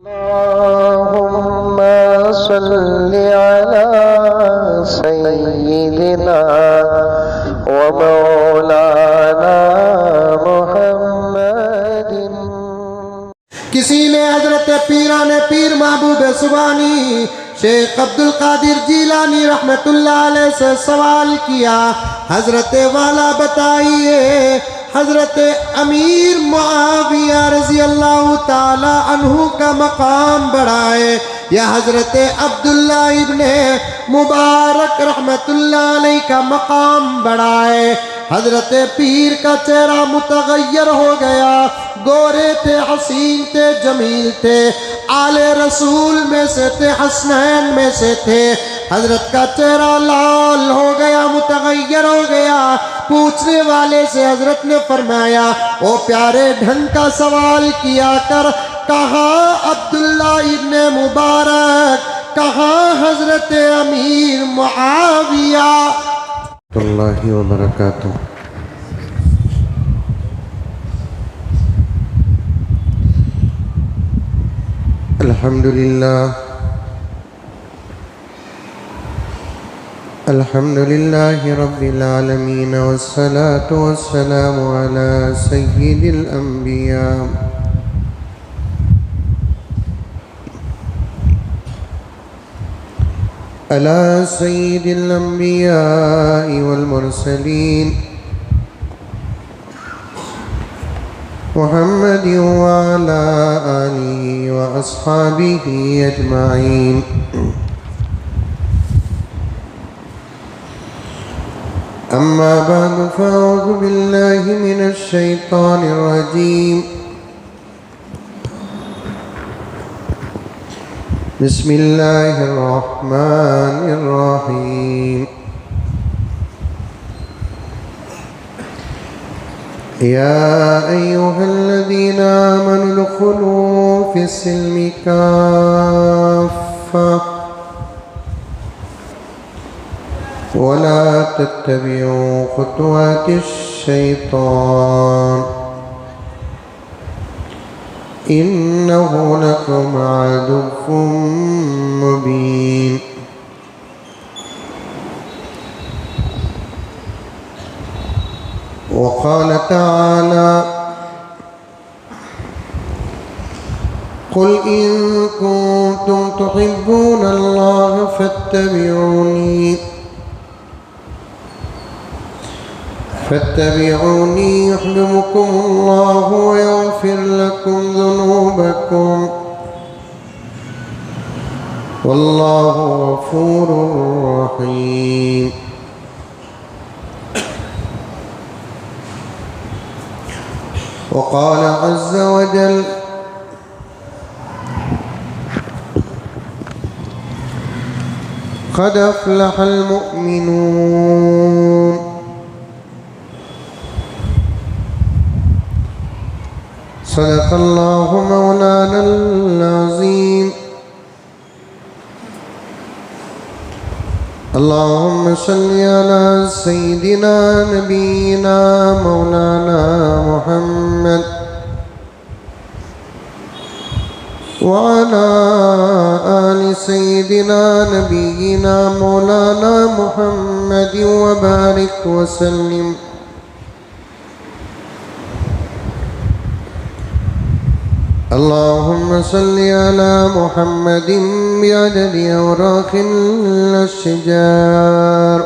अल्लाहुम्मा सल्लि अला सय्यिदिना व मौलाना मुहम्मदिन। किसी ने हजरत पीरान पीर महबूब सुबानी शेख अब्दुल कादिर जीलानी रहमतुल्लाह अलैह से सवाल किया, हजरत वाला बताइए हजरत अमीर मुआविया रजी अल्लाह ताला अन्हु का मकाम बढ़ाए या हजरत अब्दुल्ला इब्ने मुबारक रहमतुल्लाह अलैह का मकाम बढ़ाए। हजरत पीर का चेहरा मुतगय्यर हो गया, गोरे थे, हसीन थे, जमील थे, आले रसूल में से थे, हसनैन में से थे। हजरत का चेहरा लाल हो गया, मुतगय्यर हो गया। पूछने वाले से हजरत ने फरमाया, ओ प्यारे ढंग का सवाल किया कर, कहाँ अब्दुल्ला इब्ने मुबारक, कहाँ हजरत अमीर मुआविया अल्लाहि व बरकातुहू। अल्हम्दुलिल्लाहि रब्बिल आलमीन वस्सलातु वस्सलामु अला सय्यिदिल अंबिया अला सय्यिदिल अंबिया वल मुरसलीन मुहम्मद व अला आलिहि व अस्हाबिहि अजमाइन। अम्मा बाद फ़अऊज़ु बिल्लाहि मिनश शैतानिर रजीम। बिस्मिल्लाहिर रहमानिर रहीम। या अय्युहल्लज़ीना आमनु उदख़ुलू फ़िस्सिल्मि काफ़्फ़ा वला तत्तबिऊ खुतुवातिश शैतान इन्नहु लकुम अदुव्वुम मुबीन। वक़ाल तआला क़ुल इन कुन्तुम तुहिब्बूनल्लाह फत्तबिऊनी युहब्बिबकुमुल्लाहु व यग़फिर लकुम ज़ुनूबकुम वल्लाहु गफ़ूरुर रहीम। वक़ाल अज़्ज़ व जल क़द अफ़लहल मुअमिनून। सदक़ल्लाहु मौलानल अज़ीम। अल्लाहुम्मा सल्लि अला सय्यिदिना नबीना मौलाना मुहम्मद व अला आलि सय्यिदिना नबीना मौलाना मुहम्मद व बारिक व सल्लिम। अल्लाहुम्मा सल्लि अला मुहम्मदिन बिअददि अवराक़िल अश्जार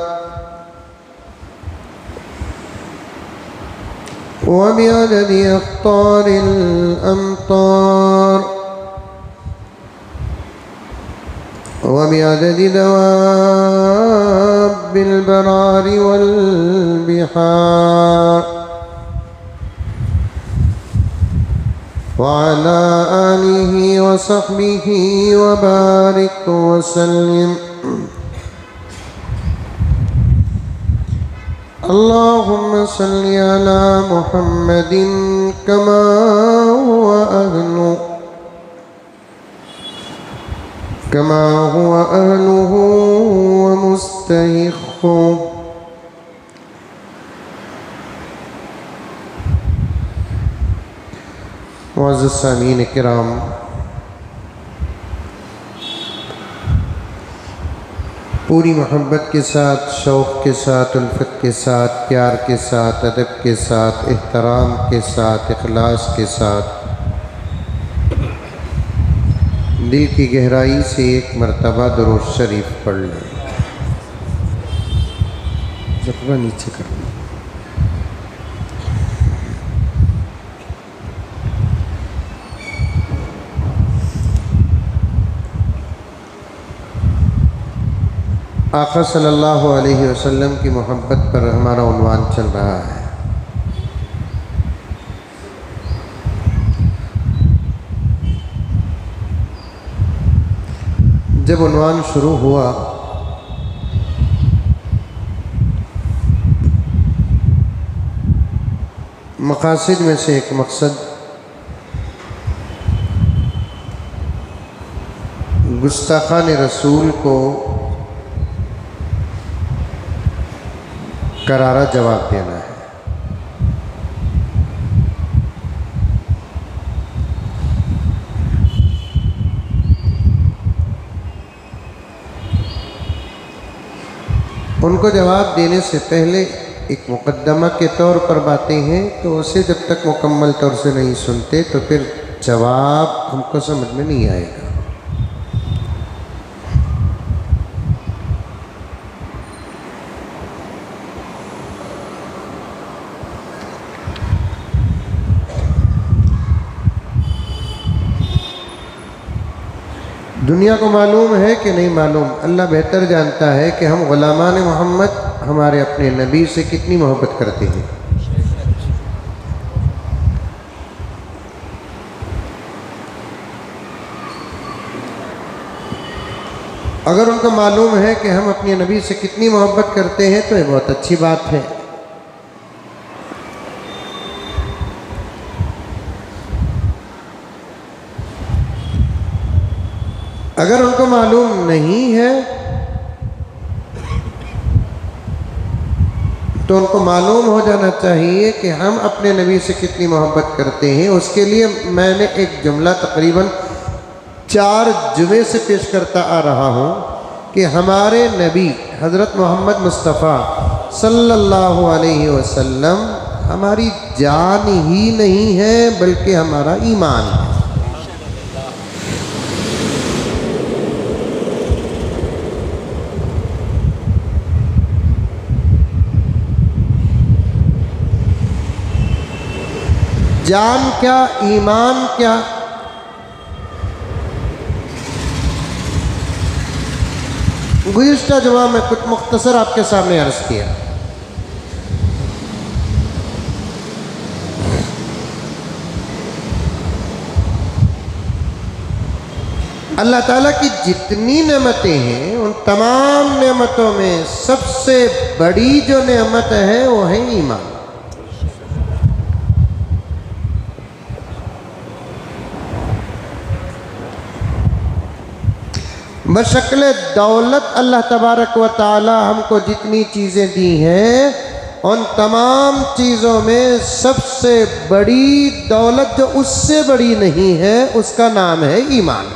व बिअददि अक़्तारिल अमतार व बिअददि दवाब्बिल बरारि वल बिहार वअला आलिहि व सहबिहि व बारिक व सल्लिम। अल्लाहुम्मा सल्लि अला मुहम्मदिन कमा हुवा अहलुहु व मुस्तहिक़्क़ुहु। मुअज़्ज़ज़ सामीन किराम, पूरी मोहब्बत के साथ, शौक़ के साथ, उल्फत के साथ, प्यार के साथ, अदब के साथ, एहतराम के साथ, इखलास के साथ दिल की गहराई से एक मरतबा दुरूद शरीफ पढ़ लें। जख्मा नीचे कर लें। आक़ा सल्लल्लाहु अलैहि वसल्लम की मोहब्बत पर हमारा उन्वान चल रहा है। जब उन्वान शुरू हुआ मक़ासिद में से एक मकसद गुस्ताखान रसूल को करारा जवाब देना है। उनको जवाब देने से पहले एक मुकद्दमा के तौर पर बातें हैं, तो उसे जब तक मुकम्मल तौर से नहीं सुनते तो फिर जवाब हमको समझ में नहीं आएगा। दुनिया को मालूम है कि नहीं मालूम, अल्लाह बेहतर जानता है कि हम ग़ुलामान मोहम्मद हमारे अपने नबी से कितनी मोहब्बत करते हैं। अगर उनको मालूम है कि हम अपने नबी से कितनी मोहब्बत करते हैं तो ये बहुत अच्छी बात है। अगर उनको मालूम नहीं है तो उनको मालूम हो जाना चाहिए कि हम अपने नबी से कितनी मोहब्बत करते हैं। उसके लिए मैंने एक जुमला तकरीबन 4 जुमे से पेश करता आ रहा हूँ कि हमारे नबी हज़रत मोहम्मद मुस्तफ़ा सल्लल्लाहु अलैहि वसल्लम हमारी जान ही नहीं है बल्कि हमारा ईमान है। जान क्या, ईमान क्या, गुज़िश्ता जुमा में कुछ मुख्तसर आपके सामने अर्ज़ किया। अल्लाह ताला की जितनी नेमतें हैं उन तमाम नेमतों में सबसे बड़ी जो नेमत है वो है ईमान। बशक्ल दौलत अल्लाह तबारक व ताला हमको जितनी चीज़ें दी हैं उन तमाम चीज़ों में सबसे बड़ी दौलत जो उससे बड़ी नहीं है उसका नाम है ईमान।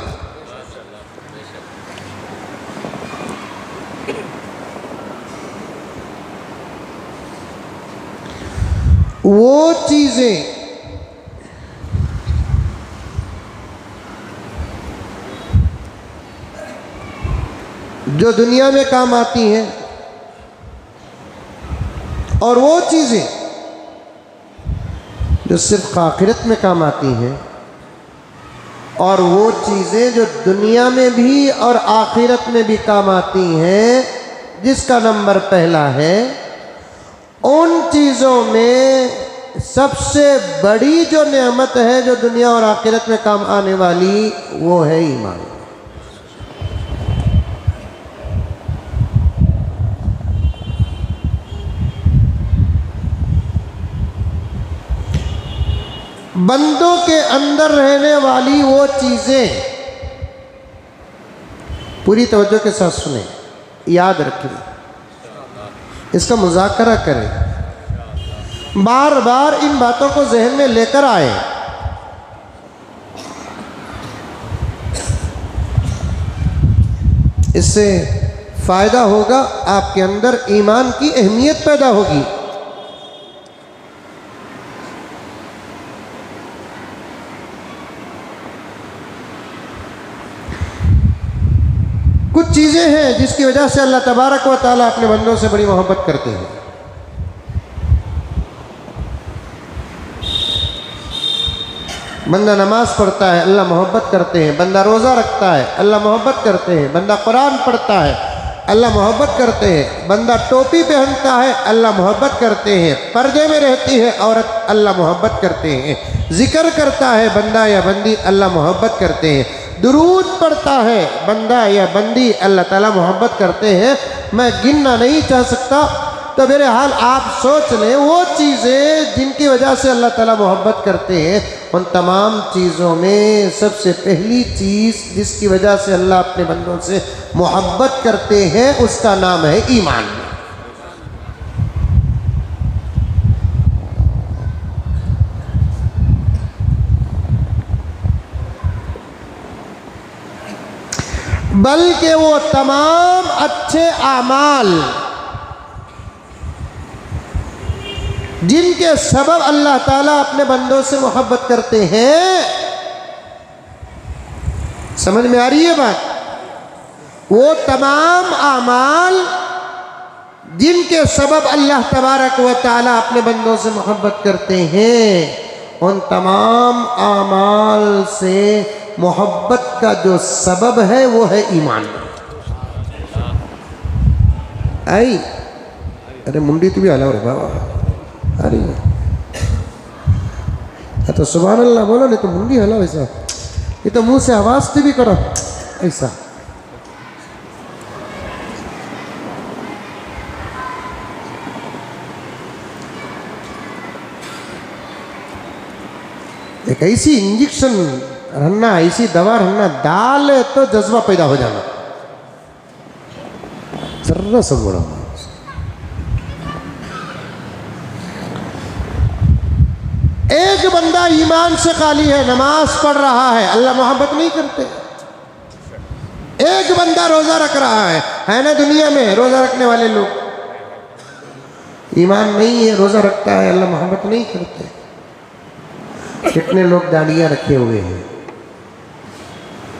वो चीज़ें जो दुनिया में काम आती हैं और वो चीज़ें जो सिर्फ आखिरत में काम आती हैं और वो चीज़ें जो दुनिया में भी और आखिरत में भी काम आती हैं, जिसका नंबर पहला है, उन चीज़ों में सबसे बड़ी जो नेमत है जो दुनिया और आखिरत में काम आने वाली वो है ईमान। बंदों के अंदर रहने वाली वो चीज़ें, पूरी तवज्जो के साथ सुने, याद रखें, इसका मुज़ाकरा करें, बार बार इन बातों को जहन में लेकर आए। इससे फ़ायदा होगा, आपके अंदर ईमान की अहमियत पैदा होगी। कुछ चीज़ें हैं जिसकी वजह से अल्लाह तबारक व तआला अपने बंदों से बड़ी मोहब्बत करते हैं। बंदा नमाज पढ़ता है, अल्लाह मोहब्बत करते हैं। बंदा रोज़ा रखता है, अल्लाह मोहब्बत करते हैं। बंदा कुरान पढ़ता है, अल्लाह मोहब्बत करते हैं। बंदा टोपी पहनता है, अल्लाह मोहब्बत करते हैं। पर्दे में रहती है औरत, अल्लाह मोहब्बत करते हैं। जिक्र करता है बंदा या बंदी, अल्लाह मोहब्बत करते हैं। दुरूद पढ़ता है बंदा या बंदी, अल्लाह ताला मोहब्बत करते हैं। मैं गिनना नहीं चाह सकता, तो मेरे हाल आप सोच लें वो चीज़ें जिनकी वजह से अल्लाह ताला मोहब्बत करते हैं। उन तमाम चीज़ों में सबसे पहली चीज़ जिसकी वजह से अल्लाह अपने बंदों से मोहब्बत करते हैं, उसका नाम है ईमान। बल्कि वो तमाम अच्छे आमाल जिनके सबब अल्लाह ताला अपने बंदों से मोहब्बत करते हैं, समझ में आ रही है बात? वो तमाम आमाल जिनके सबब अल्लाह तबारक व ताला अपने बंदों से मोहब्बत करते हैं, उन तमाम आमाल से मोहब्बत का जो सबब है वो है ईमान। आई अरे मुंडी तू भी हलाओ रे बाबा, अरे तो सुभान अल्लाह बोलो, नहीं तो मुंडी हलाओ ऐसा। ये तो मुंह से आवाज से भी करो ऐसा। एक ऐसी इंजेक्शन रहना, ऐसी दवा रहना, दाल तो जज्बा पैदा हो जाना, जर्रा सब बड़ा। एक बंदा ईमान से खाली है, नमाज पढ़ रहा है, अल्लाह मोहब्बत नहीं करते। एक बंदा रोजा रख रहा है ना दुनिया में रोजा रखने वाले लोग, ईमान नहीं है, रोजा रखता है, अल्लाह मोहब्बत नहीं करते। कितने लोग दाढ़ियां रखे हुए हैं,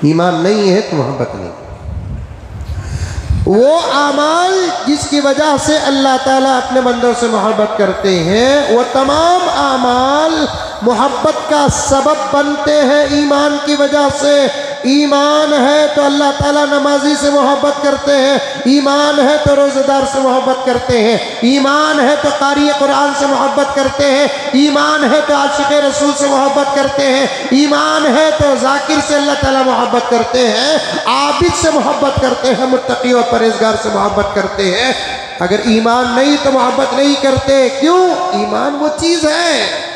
ईमान नहीं है तो मोहब्बत नहीं। वो आमाल जिसकी वजह से अल्लाह ताला अपने बंदों से मोहब्बत करते हैं, वो तमाम आमाल मोहब्बत का सबब बनते हैं ईमान की वजह से। ईमान है तो अल्लाह ताला नमाजी से मोहब्बत करते हैं, ईमान है तो रोज़ेदार से मोहब्बत करते हैं, ईमान है तो कारी कुरान से मोहब्बत करते हैं, ईमान है तो आशिक़ रसूल से मोहब्बत करते हैं, ईमान है तो जाकिर से अल्लाह ताला मोहब्बत करते हैं, आबिद से मोहब्बत करते हैं, मुत्तकी और परहेजगार से मोहब्बत करते हैं। अगर ईमान नहीं तो मोहब्बत नहीं करते। क्यों? ईमान वो चीज़ है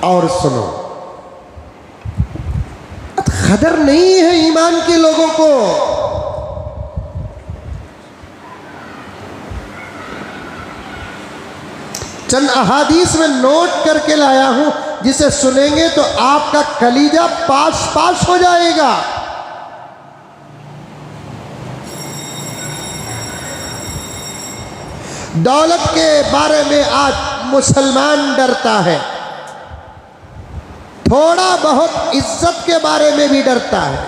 और सुनो, कदर नहीं है ईमान के लोगों को। चंद अहादीस में नोट करके लाया हूं, जिसे सुनेंगे तो आपका कलीजा पास पास हो जाएगा। दौलत के बारे में आज मुसलमान डरता है, थोड़ा बहुत इज्जत के बारे में भी डरता है,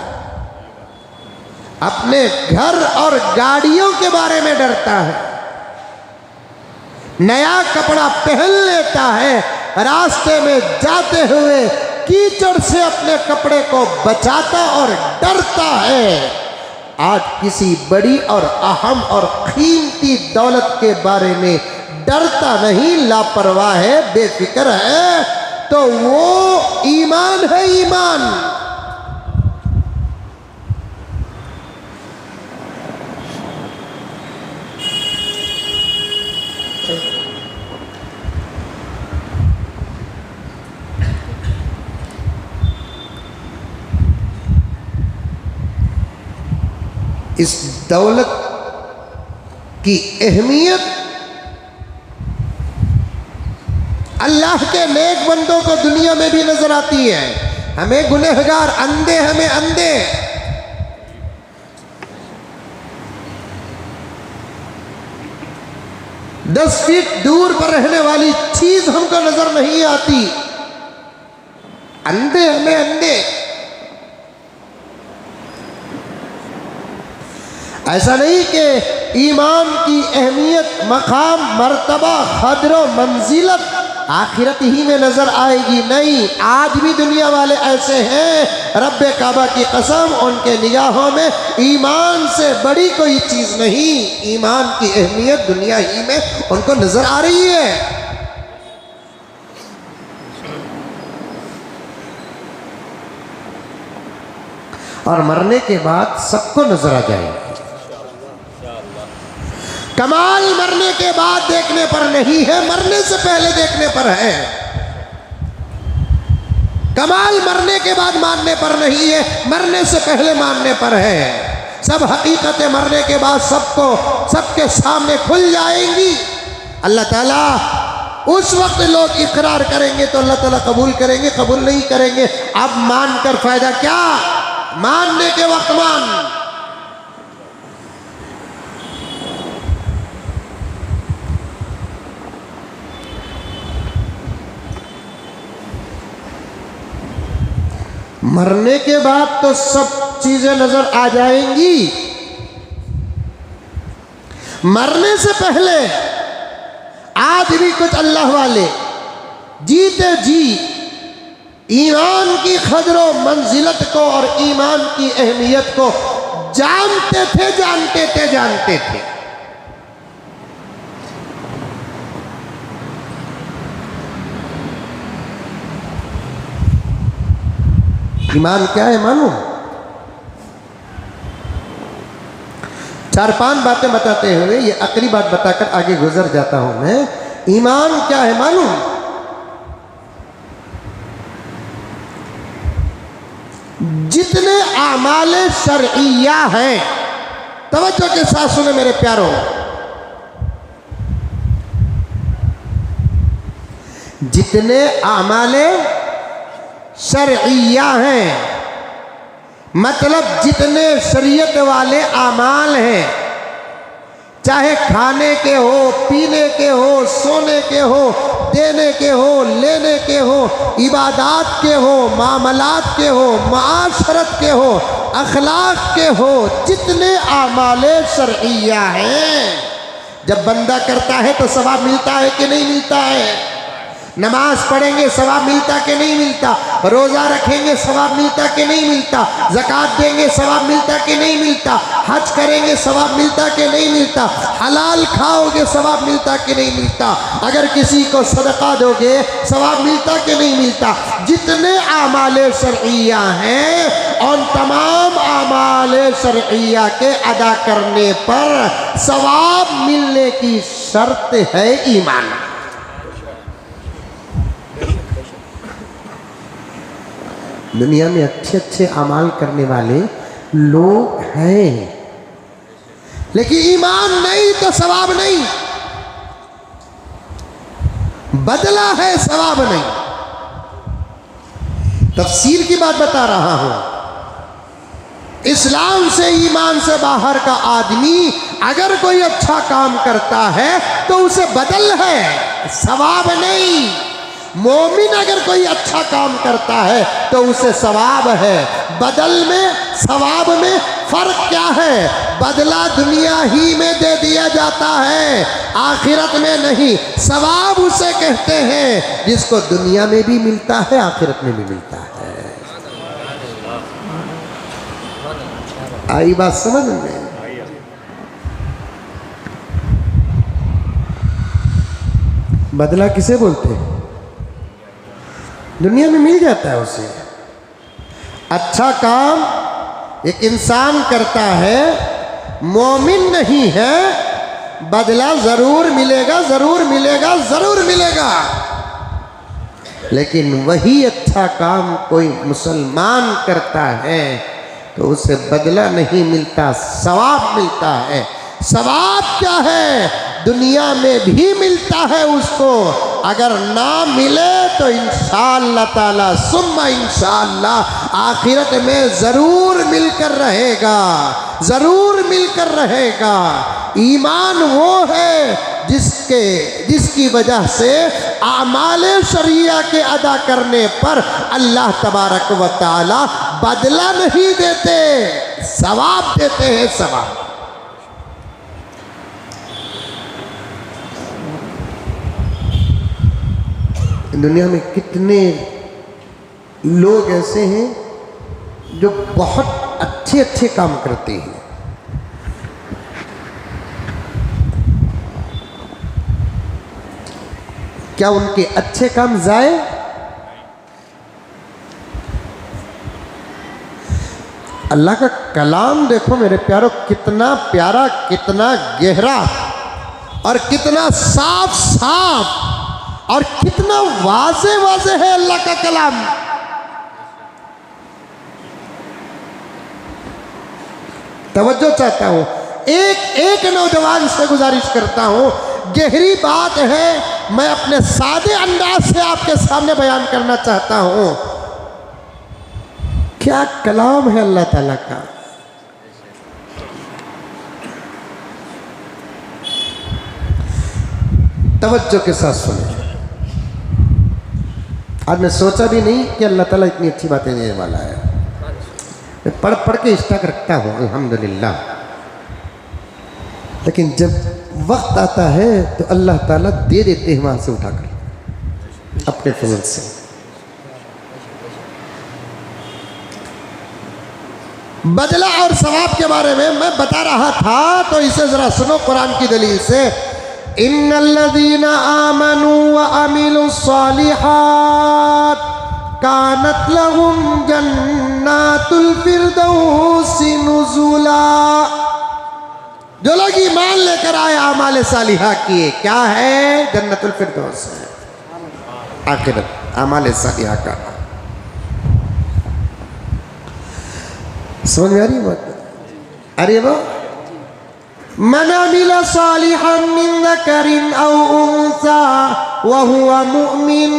अपने घर और गाड़ियों के बारे में डरता है, नया कपड़ा पहन लेता है, रास्ते में जाते हुए कीचड़ से अपने कपड़े को बचाता और डरता है। आज किसी बड़ी और अहम और कीमती दौलत के बारे में डरता नहीं, लापरवाह है, बेफिक्र है, तो वो ईमान है। ईमान इस दौलत की अहमियत अल्लाह के नेक बंदों को दुनिया में भी नजर आती है। हमें गुनहगार अंधे, हमें अंधे। दस फीट दूर पर रहने वाली चीज हमको नजर नहीं आती। अंधे, हमें अंधे। ऐसा नहीं कि ईमान की अहमियत, मकाम, मर्तबा, कद्र, मंजिलत आखिरत ही में नजर आएगी। नहीं, आज भी दुनिया वाले ऐसे हैं, रब्बे काबा की कसम, उनके निगाहों में ईमान से बड़ी कोई चीज नहीं। ईमान की अहमियत दुनिया ही में उनको नजर आ रही है। और मरने के बाद सबको नजर आ जाएगी। कमाल मरने के बाद देखने पर नहीं है, मरने से पहले देखने पर है। कमाल मरने के बाद मानने पर नहीं है, मरने से पहले मानने पर है। सब हकीकतें मरने के बाद सबको, सबके सामने खुल जाएंगी। अल्लाह ताला उस वक्त लोग इकरार करेंगे तो अल्लाह ताला कबूल करेंगे, कबूल नहीं करेंगे अब मानकर फायदा क्या। मानने के वक्त मान। मरने के बाद तो सब चीजें नजर आ जाएंगी। मरने से पहले आज भी कुछ अल्लाह वाले जीते जी ईमान की कद्र मंजिलत को और ईमान की अहमियत को जानते थे, जानते थे। ईमान क्या है मालूम? 4-5 बातें बताते हुए ये आखिरी बात बताकर आगे गुजर जाता हूं मैं। ईमान क्या है मालूम? जितने आमाले शरइया हैं, तवज्जो के साथ सुने मेरे प्यारों, जितने आमाले शरइया हैं, मतलब जितने शरीयत वाले आमाल हैं, चाहे खाने के हो, पीने के हो, सोने के हो, देने के हो, लेने के हो, इबादात के हो, मामलात के हो, माशरत के हो, अखलाक के हो, जितने आमाले शरइया हैं, जब बंदा करता है तो सवाब मिलता है कि नहीं मिलता है? नमाज पढ़ेंगे सवाब मिलता कि नहीं मिलता? रोज़ा रखेंगे सवाब मिलता कि नहीं मिलता? ज़कात देंगे सवाब मिलता कि नहीं मिलता? हज करेंगे सवाब मिलता कि नहीं मिलता? हलाल खाओगे सवाब मिलता कि नहीं मिलता? अगर किसी को सदका दोगे सवाब मिलता कि नहीं मिलता? जितने आमाले शरइया हैं, उन तमाम आमाले शरइया के अदा करने पर सवाब मिलने की शर्त है ईमान। दुनिया में अच्छे अच्छे अमाल करने वाले लोग हैं, लेकिन ईमान नहीं तो सवाब नहीं, बदला है सवाब नहीं। तफसीर की बात बता रहा हूं। इस्लाम से, ईमान से बाहर का आदमी अगर कोई अच्छा काम करता है तो उसे बदल है, सवाब नहीं। मोमिन अगर कोई अच्छा काम करता है तो उसे सवाब है। बदल में, सवाब में फर्क क्या है? बदला दुनिया ही में दे दिया जाता है, आखिरत में नहीं। सवाब उसे कहते हैं जिसको दुनिया में भी मिलता है, आखिरत में भी मिलता है। आई बात समझ में? बदला किसे बोलते हैं? दुनिया में मिल जाता है उसे। अच्छा काम एक इंसान करता है, मोमिन नहीं है, बदला जरूर मिलेगा, जरूर मिलेगा, जरूर मिलेगा। लेकिन वही अच्छा काम कोई मुसलमान करता है तो उसे बदला नहीं मिलता, सवाब मिलता है। सवाब क्या है? दुनिया में भी मिलता है उसको, अगर ना मिले तो इंशाअल्लाह ताला सुम्मा इंशाअल्लाह आखिरत में ज़रूर मिलकर रहेगा, ज़रूर मिलकर रहेगा। ईमान वो है जिसकी वजह से आमाले शरिया के अदा करने पर अल्लाह तबारक व तआला बदला नहीं देते, सवाब देते हैं, सवाब। दुनिया में कितने लोग ऐसे हैं जो बहुत अच्छे अच्छे काम करते हैं, क्या उनके अच्छे काम जाए? अल्लाह का कलाम देखो मेरे प्यारो, कितना प्यारा, कितना गहरा और कितना साफ साफ और कितना वाज़े वाज़े है अल्लाह का कलाम। तवज्जो चाहता हूं, एक एक नौजवान से गुजारिश करता हूं, गहरी बात है, मैं अपने सादे अंदाज से आपके सामने बयान करना चाहता हूं। क्या कलाम है अल्लाह ताला का। तवज्जो के साथ सुने। आज मैं सोचा भी नहीं कि अल्लाह ताला इतनी अच्छी बातें देने वाला है। मैं पढ़ पढ़ के इस्ताक रखता हूँ अल्हम्दुलिल्लाह, लेकिन जब वक्त आता है तो अल्लाह ताला दे देते हैं वहाँ से उठाकर अपने फजल से। बदला और सवाब के बारे में मैं बता रहा था, तो इसे ज़रा सुनो कुरान की दलील से। इन्नल्लज़ीना आमनू व अमिलुस्सालिहात कानत लहुम जन्नातुल फिरदौसी नुज़ुला। जो लोग ईमान लेकर आए, आमाल सालिहा किए, क्या है? जन्नतुल फिरदौस है आखिरत आमाल सालिहा का। समझ में आ रही बात? अरे वो मन अमिला सालिहन मिन ज़करिन औ उन्सा व हुवा मुमिन,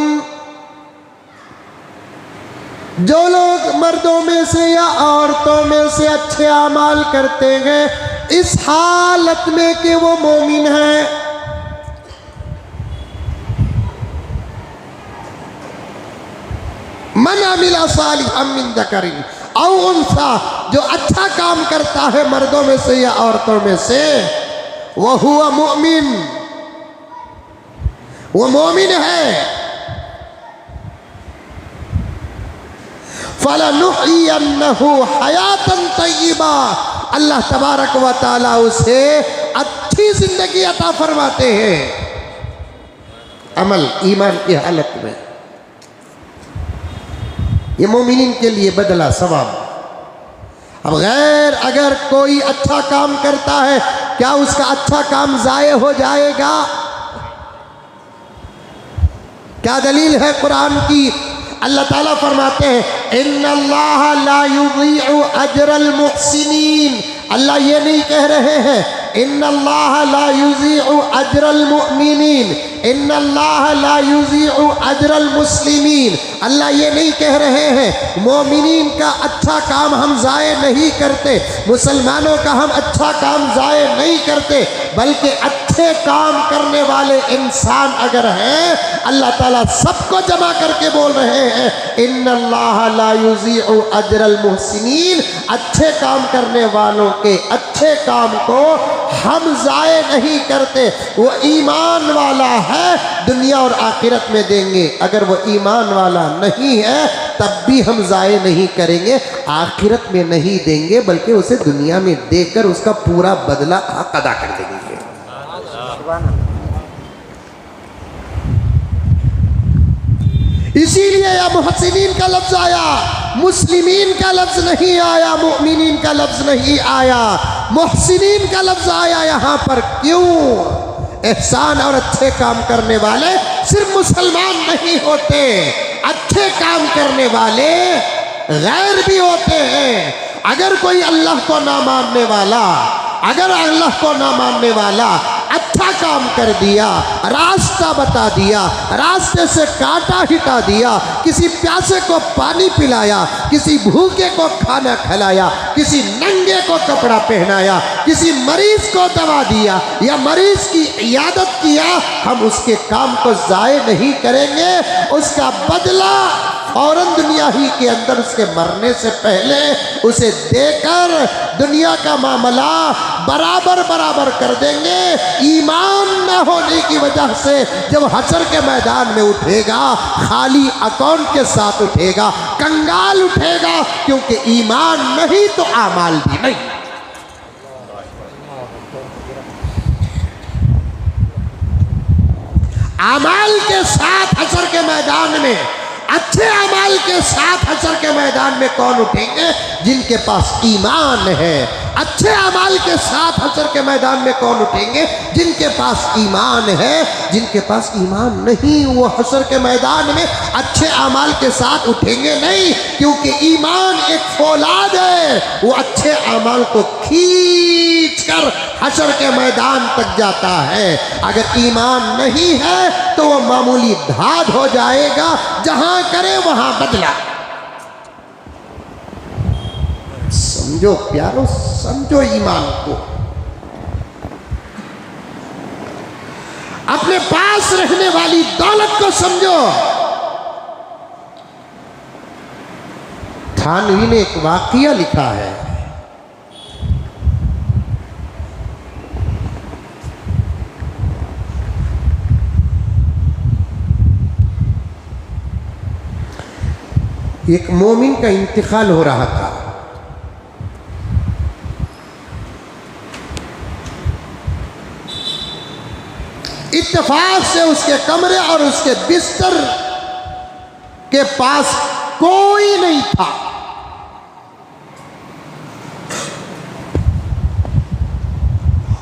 जो लोग मर्दों में से या औरतों में से अच्छे अमाल करते हैं इस हालत में कि वो मोमिन है। मन अमिला सालिहन मिन ज़करिन औ उन्सा, जो अच्छा काम करता है मर्दों में से या औरतों में से, वह हुआ मुमिन, वो मोमिन है। फलनुहयिन्नहु हयातन तय्यिबा, अल्लाह तबारक व तआला उसे अच्छी जिंदगी अता फरमाते हैं अमल ईमान की हालत में। ये मोमिनीन के लिए बदला सवाब। अब गैर अगर कोई अच्छा काम करता है, क्या उसका अच्छा काम ज़ाये हो जाएगा? क्या दलील है कुरान की? अल्लाह ताला फरमाते हैं इन्नल्लाह ला युज़ीअु अजरल मुहसिनीन। अल्लाह ये नहीं कह रहे हैं इन्नल्लाह ला युज़ीअु अजरल मुमिनीन, इन्नल्लाह ला युज़ीअु अजरल मुस्लिमीन। अल्लाह ये नहीं कह रहे हैं मोमिनीन का अच्छा काम हम ज़ाये नहीं करते, मुसलमानों का हम अच्छा काम ज़ाये नहीं करते, बल्कि अच्छे काम करने वाले इंसान अगर हैं, अल्लाह ताला सबको जमा करके बोल रहे हैं इन्नल्लाह ला युज़ीअु अजरल मुहसिनीन। अच्छे काम करने वालों के अच्छे काम को हम ज़ाये नहीं करते। वो ईमान वाला है, दुनिया और आखिरत में देंगे। अगर वो ईमान वाला नहीं है तब भी हम ज़ाये नहीं करेंगे, आखिरत में नहीं देंगे, बल्कि उसे दुनिया में देकर उसका पूरा बदला हक अदा कर देंगे। इसीलिए या मुहसिनीन का लफ्ज आया, मुस्लिमीन का लफ्ज नहीं आया, मुमिनीन का लफ्ज नहीं आया, मुहसिनीन का लफ्ज आया यहाँ पर। क्यों? एहसान और अच्छे काम करने वाले सिर्फ मुसलमान नहीं होते, अच्छे काम करने वाले गैर भी होते हैं। अगर कोई अल्लाह को ना मानने वाला, अगर अल्लाह को ना मानने वाला अच्छा काम कर दिया, रास्ता बता दिया, रास्ते से कांटा हिटा दिया, किसी प्यासे को पानी पिलाया, किसी भूखे को खाना खिलाया, किसी नंगे को कपड़ा पहनाया, किसी मरीज को दवा दिया या मरीज की इयादत किया, हम उसके काम को ज़ाय नहीं करेंगे। उसका बदला फौरन दुनिया ही के अंदर उसके मरने से पहले उसे देकर दुनिया का मामला बराबर बराबर कर देंगे। ईमान न होने की वजह से जब हशर के मैदान में उठेगा, खाली अकाउंट के साथ उठेगा, कंगाल उठेगा, क्योंकि ईमान नहीं तो आमाल भी नहीं। आमाल के साथ हशर के मैदान में, अच्छे अमाल के साथ हशर के मैदान में कौन उठेंगे? जिनके पास ईमान है। अच्छे अमाल के साथ हशर के मैदान में कौन उठेंगे? जिनके पास ईमान है। जिनके पास ईमान नहीं, वो हशर के मैदान में अच्छे अमाल के साथ उठेंगे नहीं, क्योंकि ईमान एक फौलाद है, वो अच्छे अमाल को खींच कर हशर के मैदान तक जाता है। अगर ईमान नहीं है तो वो मामूली धाद हो जाएगा, जहां करे वहां बदला। समझो प्यारो, समझो ईमान को। अपने पास रहने वाली दौलत को समझो। थानवी ने एक वाकया लिखा है। एक मोमिन का इंतकाल हो रहा था। इत्तेफाक से उसके कमरे और उसके बिस्तर के पास कोई नहीं था।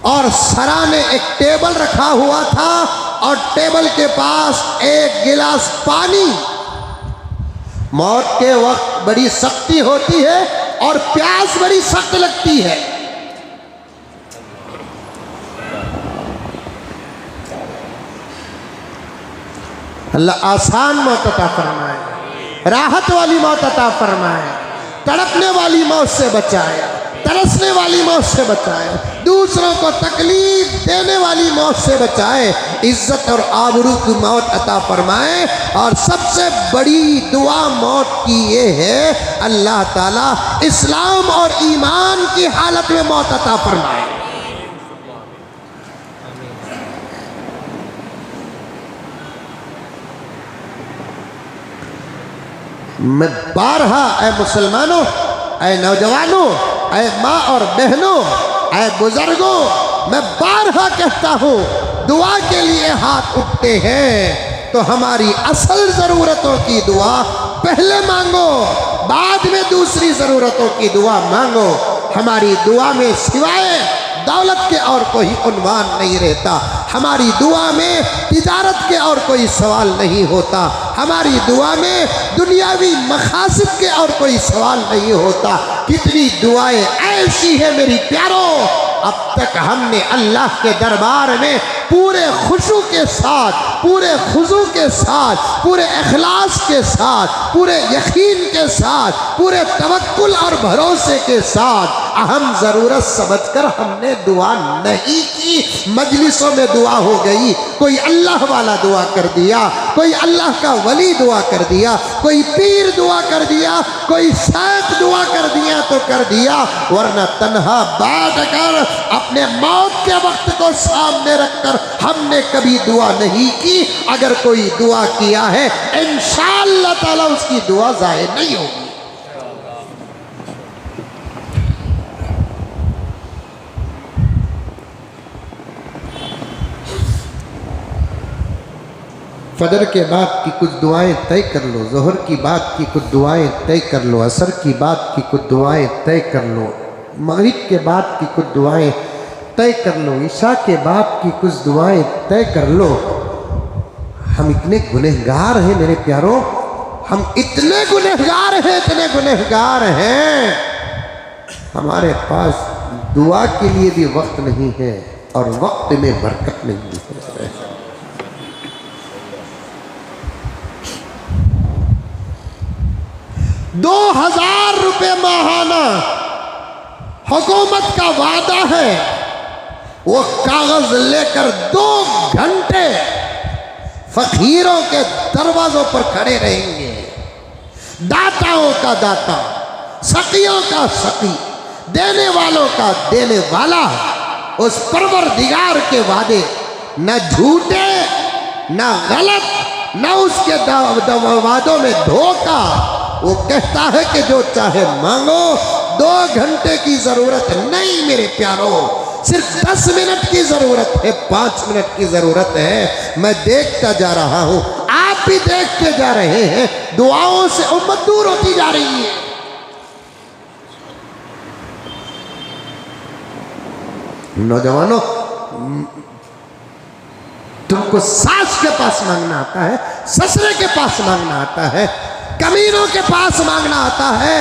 और सराने एक टेबल रखा हुआ था और टेबल के पास एक गिलास पानी। मौत के वक्त बड़ी सख्ती होती है और प्यास बड़ी सख्त लगती है। अल्लाह आसान मौत अता फरमाए, राहत वाली मौत अता फरमाए, तड़पने वाली मौत से बचाए, तरसने वाली मौत से बचाए, दूसरों को तकलीफ देने वाली मौत से बचाए, इज्जत और आबरू की मौत अता फरमाए। और सबसे बड़ी दुआ मौत की ये है, अल्लाह ताला इस्लाम और ईमान की हालत में मौत अता फरमाए। मैं बारहा, ऐ मुसलमानों, ऐ नौजवानों, ऐ माँ और बहनों, ऐ बुजुर्गों, मैं बारहा कहता हूँ, दुआ के लिए हाथ उठते हैं तो हमारी असल ज़रूरतों की दुआ पहले मांगो, बाद में दूसरी ज़रूरतों की दुआ मांगो। हमारी दुआ में सिवाय दौलत के और कोई उन्वान नहीं रहता। हमारी दुआ में तिजारत के और कोई सवाल नहीं होता। हमारी दुआ में दुनियावी मकासद के और कोई सवाल नहीं होता। कितनी दुआएं ऐसी है मेरी प्यारों, अब तक हमने अल्लाह के दरबार में पूरे खुशू के साथ, पूरे खुजू के साथ, पूरे इखलास के साथ, पूरे यकीन के साथ, पूरे तवक्कुल और भरोसे के साथ अहम ज़रूरत समझकर हमने दुआ नहीं की। मजलिसों में दुआ हो गई, कोई अल्लाह वाला दुआ कर दिया, कोई अल्लाह का वली दुआ कर दिया, कोई पीर दुआ कर दिया, कोई शैख दुआ कर दिया तो कर दिया, वरना तन्हा बैठ कर अपने मौत के वक्त को सामने रखकर हमने कभी दुआ नहीं की। अगर कोई दुआ किया है इंशाअल्लाह ताला उसकी दुआ ज़ाहिर नहीं होगी। फजर के बाद की कुछ दुआएं तय कर लो, ज़ोहर की बात की कुछ दुआएं तय कर लो, असर की बात की कुछ दुआएं तय कर लो, मगरिब के बाद की कुछ दुआएं तय कर लो, ईशा के बाद की कुछ दुआएं तय कर लो। हम इतने गुनहगार हैं मेरे प्यारों, हम इतने गुनहगार हैं, इतने गुनहगार हैं, हमारे पास दुआ के लिए भी वक्त नहीं है। और वक्त में बरकत नहीं है। 2000 रुपये माहाना हुकूमत का वादा है, वो कागज लेकर 2 घंटे फकीरों के दरवाजों पर खड़े रहेंगे। दाताओं का दाता, सकियों का सकी, देने वालों का देने वाला, उस परवरदिगार के वादे न झूठे न गलत, न उसके वादों में धोखा। वो कहता है कि जो चाहे मांगो, 2 घंटे की जरूरत नहीं मेरे प्यारों, सिर्फ 10 मिनट की जरूरत है, 5 मिनट की जरूरत है। मैं देखता जा रहा हूं, आप भी देखते जा रहे हैं, दुआओं से उम्मत दूर होती जा रही है। नौजवानों, तुमको सास के पास मांगना आता है, ससुरे के पास मांगना आता है, कमीनों के पास मांगना आता है,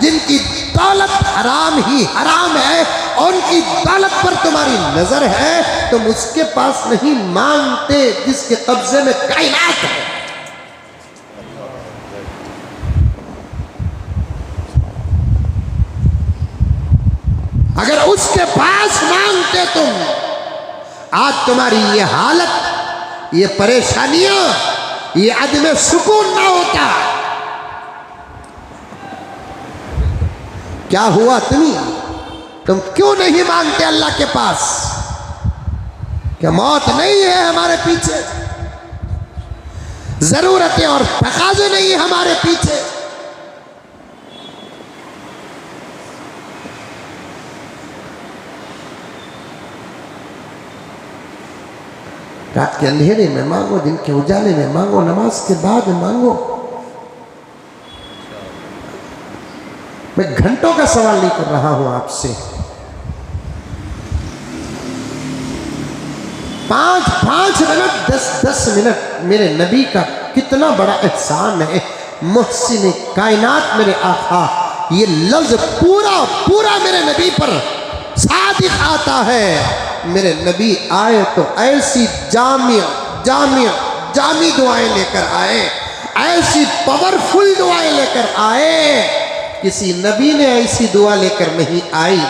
जिनकी दौलत हराम ही हराम है और उनकी दौलत पर तुम्हारी नजर है, तुम उसके पास नहीं मांगते जिसके कब्जे में कायनात है। अगर उसके पास मांगते तुम, आज तुम्हारी ये हालत, ये परेशानियां, ये अदम सुकून ना होता। क्या हुआ तुम क्यों नहीं मांगते अल्लाह के पास? क्या मौत नहीं है हमारे पीछे? जरूरतें और तकाजे नहीं है हमारे पीछे? रात के अंधेरे में मांगो, दिन के उजाले में मांगो, नमाज के बाद मांगो। मैं घंटों का सवाल नहीं कर रहा हूं आपसे, 5-5 मिनट, 10-10 मिनट मेरे नबी का कितना बड़ा एहसान है। मुहसिन कायनात मेरे आका, ये लफ्ज पूरा मेरे नबी पर सादिक आता है। मेरे नबी आए तो ऐसी जामी दुआएं लेकर आए, ऐसी पावरफुल दुआएं लेकर आए। किसी नबी ने ऐसी दुआ लेकर नहीं आई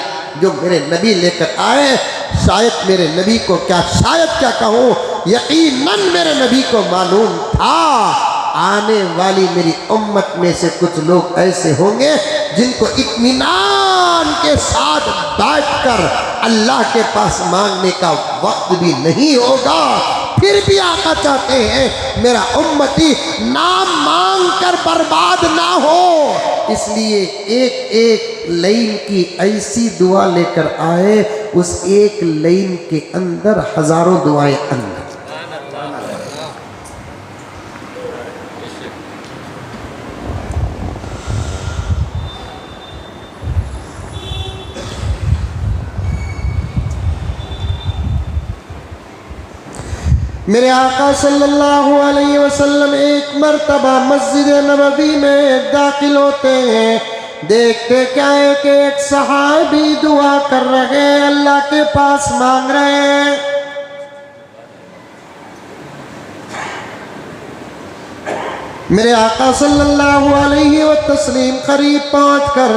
जो मेरे नबी लेकर आए। शायद मेरे नबी को शायद क्या कहूँ, यकीनन मेरे नबी को मालूम था आने वाली मेरी उम्मत में से कुछ लोग ऐसे होंगे जिनको इत्मीनान के साथ बैठकर अल्लाह के पास मांगने का वक्त भी नहीं होगा। फिर भी आका चाहते हैं मेरा उम्मती नाम मांग कर बर्बाद ना हो, इसलिए एक लाइन की ऐसी दुआ लेकर आए, उस एक लाइन के अंदर हजारों दुआएं अंदर। मेरे आका सल्लल्लाहु अलैहि वसल्लम एक मर्तबा मस्जिद नबवी में दाखिल होते हैं, देखते क्या है कि एक सहाबी दुआ कर रहे हैं, अल्लाह के पास मांग रहे हैं। मेरे आका सल्लल्लाहु अलैहि वसल्लम करीब पहुंचकर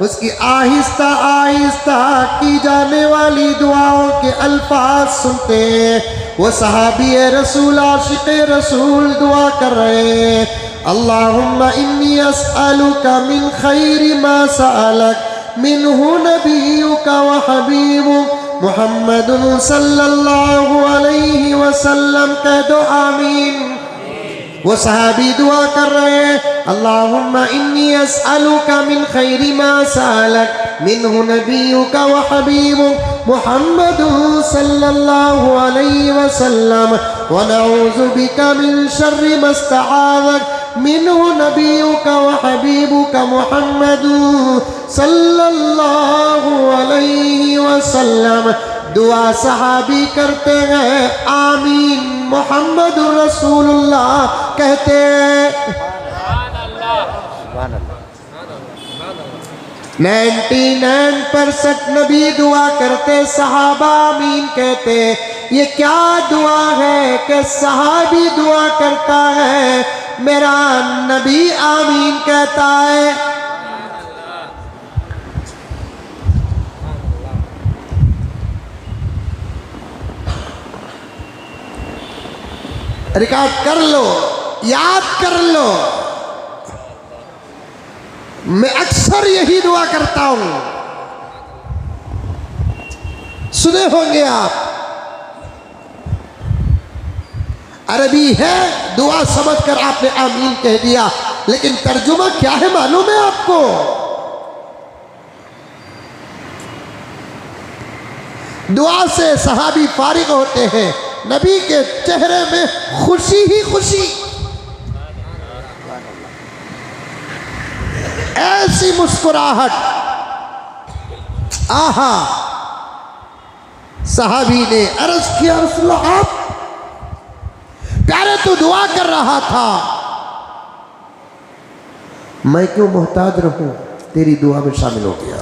उसकी आहिस्ता आहिस्ता की जाने वाली दुआओं के अल्फाज सुनते हैं। वो सहाबी रसूल, आशिक़ रसूल दुआ कर रहे हैं, अल्लाहुम्मा इन्नी अस्अलुका मिन खैरि मा सअलक मिन्हु नबियुका व हबीबुक मुहम्मदुन सल्लल्लाहु अलैहि वसल्लम। कह दो आमीन। वो सहाबी दुआ कर रहे हैं, अल्लाहुम्मा इन्नी अस्अलुका मिन खैरि मा सअलक मिन्हु नबियुका व हबीबुक मुहम्मदुन सल्लल्लाहु अलैहि वसल्लम व नऊज़ु बिका मिन शर्रि मस्तआज़क मिन्हु नबियुका व हबीबुका मुहम्मदुन सल्लल्लाहु अलैहि वसल्लम। दुआ सहाबी करते हैं, आमीन मुहम्मद रसूलुल्लाह कहते हैं। 99% नबी दुआ करते, सहाबा आमीन कहते। ये क्या दुआ है कि सहाबी दुआ करता है, मेरा नबी आमीन कहता है। रिकॉर्ड कर लो, याद कर लो, मैं अक्सर यही दुआ करता हूं, सुने होंगे आप। अरबी है, दुआ समझकर आपने आमीन कह दिया, लेकिन तर्जुमा क्या है मालूम है आपको? दुआ से सहाबी फारिग होते हैं, नबी के चेहरे में खुशी ही खुशी, ऐसी मुस्कुराहट। आहा, सहाबी ने अर्ज किया, रसूलल्लाह आप प्यारे तो दुआ कर रहा था, मैं क्यों मोहताज रहूं, तेरी दुआ में शामिल हो गया।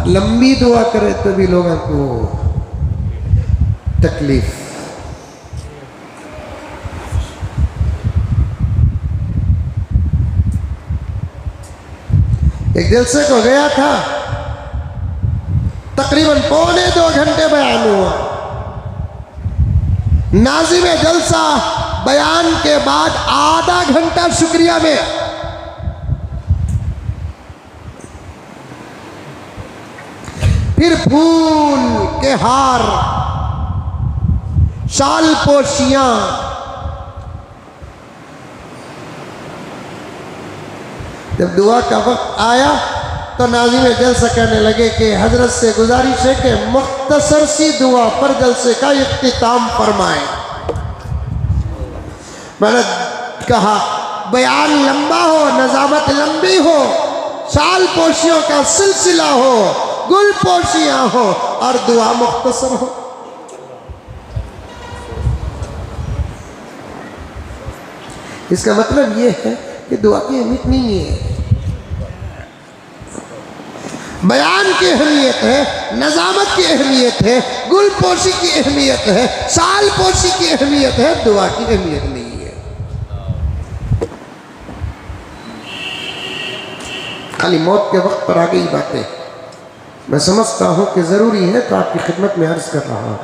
लंबी दुआ करे तो भी लोगों को तकलीफ। एक जलसे को गया था, तकरीबन 1.25 घंटे बयान हुआ। नाज़िम जलसा बयान के बाद आधा घंटा शुक्रिया में। फिर फूल के हार, शाल पोशियां, जब दुआ का वक्त आया तो नाज़िम जलसा कहने लगे कि हजरत से गुजारिश है कि मुख्तसर सी दुआ पर जलसे का इख्तिताम फरमाएं। मैंने कहा बयान लंबा हो, नज़ामत लंबी हो, शाल पोशियों का सिलसिला हो, गुल पोशियां हो और दुआ मुख्तसर हो। इसका मतलब यह है कि दुआ की अहमियत नहीं है, बयान की अहमियत है, नज़ामत की अहमियत है, गुल पोशी की अहमियत है, शाल पोशी की अहमियत है, दुआ की अहमियत नहीं है। खाली मौत के वक्त पर आ गई बातें मैं समझता हूँ कि ज़रूरी है, तो आपकी खिदमत में अर्ज़ कर रहा हूँ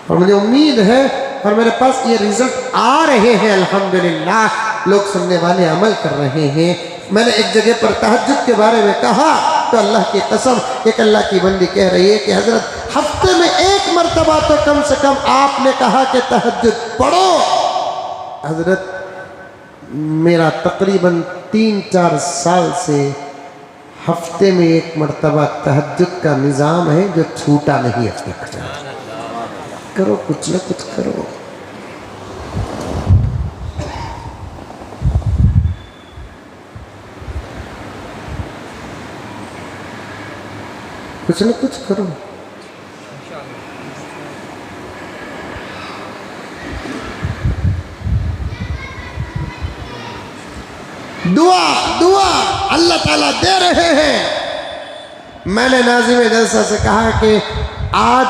और मुझे उम्मीद है और मेरे पास ये रिज़ल्ट आ रहे हैं अल्हम्दुलिल्लाह, लोग सुनने वाले अमल कर रहे हैं। मैंने एक जगह पर तहज्जुद के बारे में कहा तो अल्लाह की कसम एक अल्लाह की बंदी कह रही है कि हज़रत हफ्ते में 1 मरतबा तो कम से कम आपने कहा कि तहज्जुद पढ़ो। हज़रत मेरा तकरीबन 3-4 साल से हफ्ते में 1 मरतबा तहज्जुद का निज़ाम है जो छूटा नहीं अब तक। करो कुछ न कुछ करो। कुछ न कुछ करो। दुआ दुआ अल्लाह ताला दे रहे हैं। मैंने नाज़िम जलसा से कहा कि आज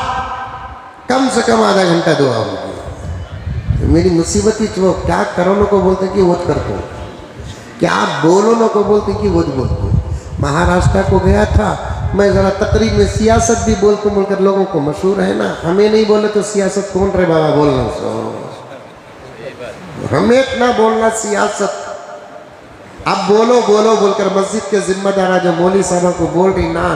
कम से कम आधा घंटा दुआ होगी। मेरी मुसीबत ही वो क्या करो न को बोलते कि वो कर दो, क्या बोलो न को बोलते कि वो बोल दो। महाराष्ट्र को गया था मैं, ज़रा तकरीब में सियासत भी बोलकर लोगों को मशहूर है ना, हमें नहीं बोले तो सियासत कौन रहे बाबा बोलना, हमें इतना बोलना सियासत। अब बोलो बोलो बोलकर मस्जिद के जिम्मेदार जो मौली साहब को बोल रही ना,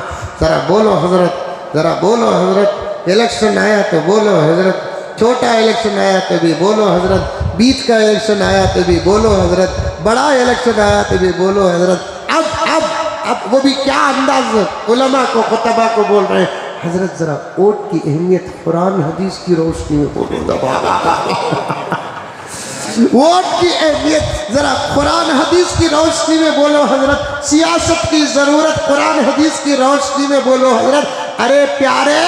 ज़रा बोलो हजरत, ज़रा बोलो हजरत, इलेक्शन आया तो बोलो हजरत, छोटा इलेक्शन आया तो भी बोलो हजरत, बीच का इलेक्शन आया तो भी बोलो हजरत, बड़ा इलेक्शन आया तो भी बोलो हजरत। अब वो भी क्या अंदाज उलमा को खुतबा को बोल रहे हैं, हजरत ज़रा वोट की अहमियत कुरान हदीस की रोशनी में बोलो। वोट की अहमियत ज़रा कुरान हदीस की रोशनी में बोलो हजरत, सियासत की ज़रूरत कुरान हदीस की रोशनी में बोलो हजरत। अरे प्यारे,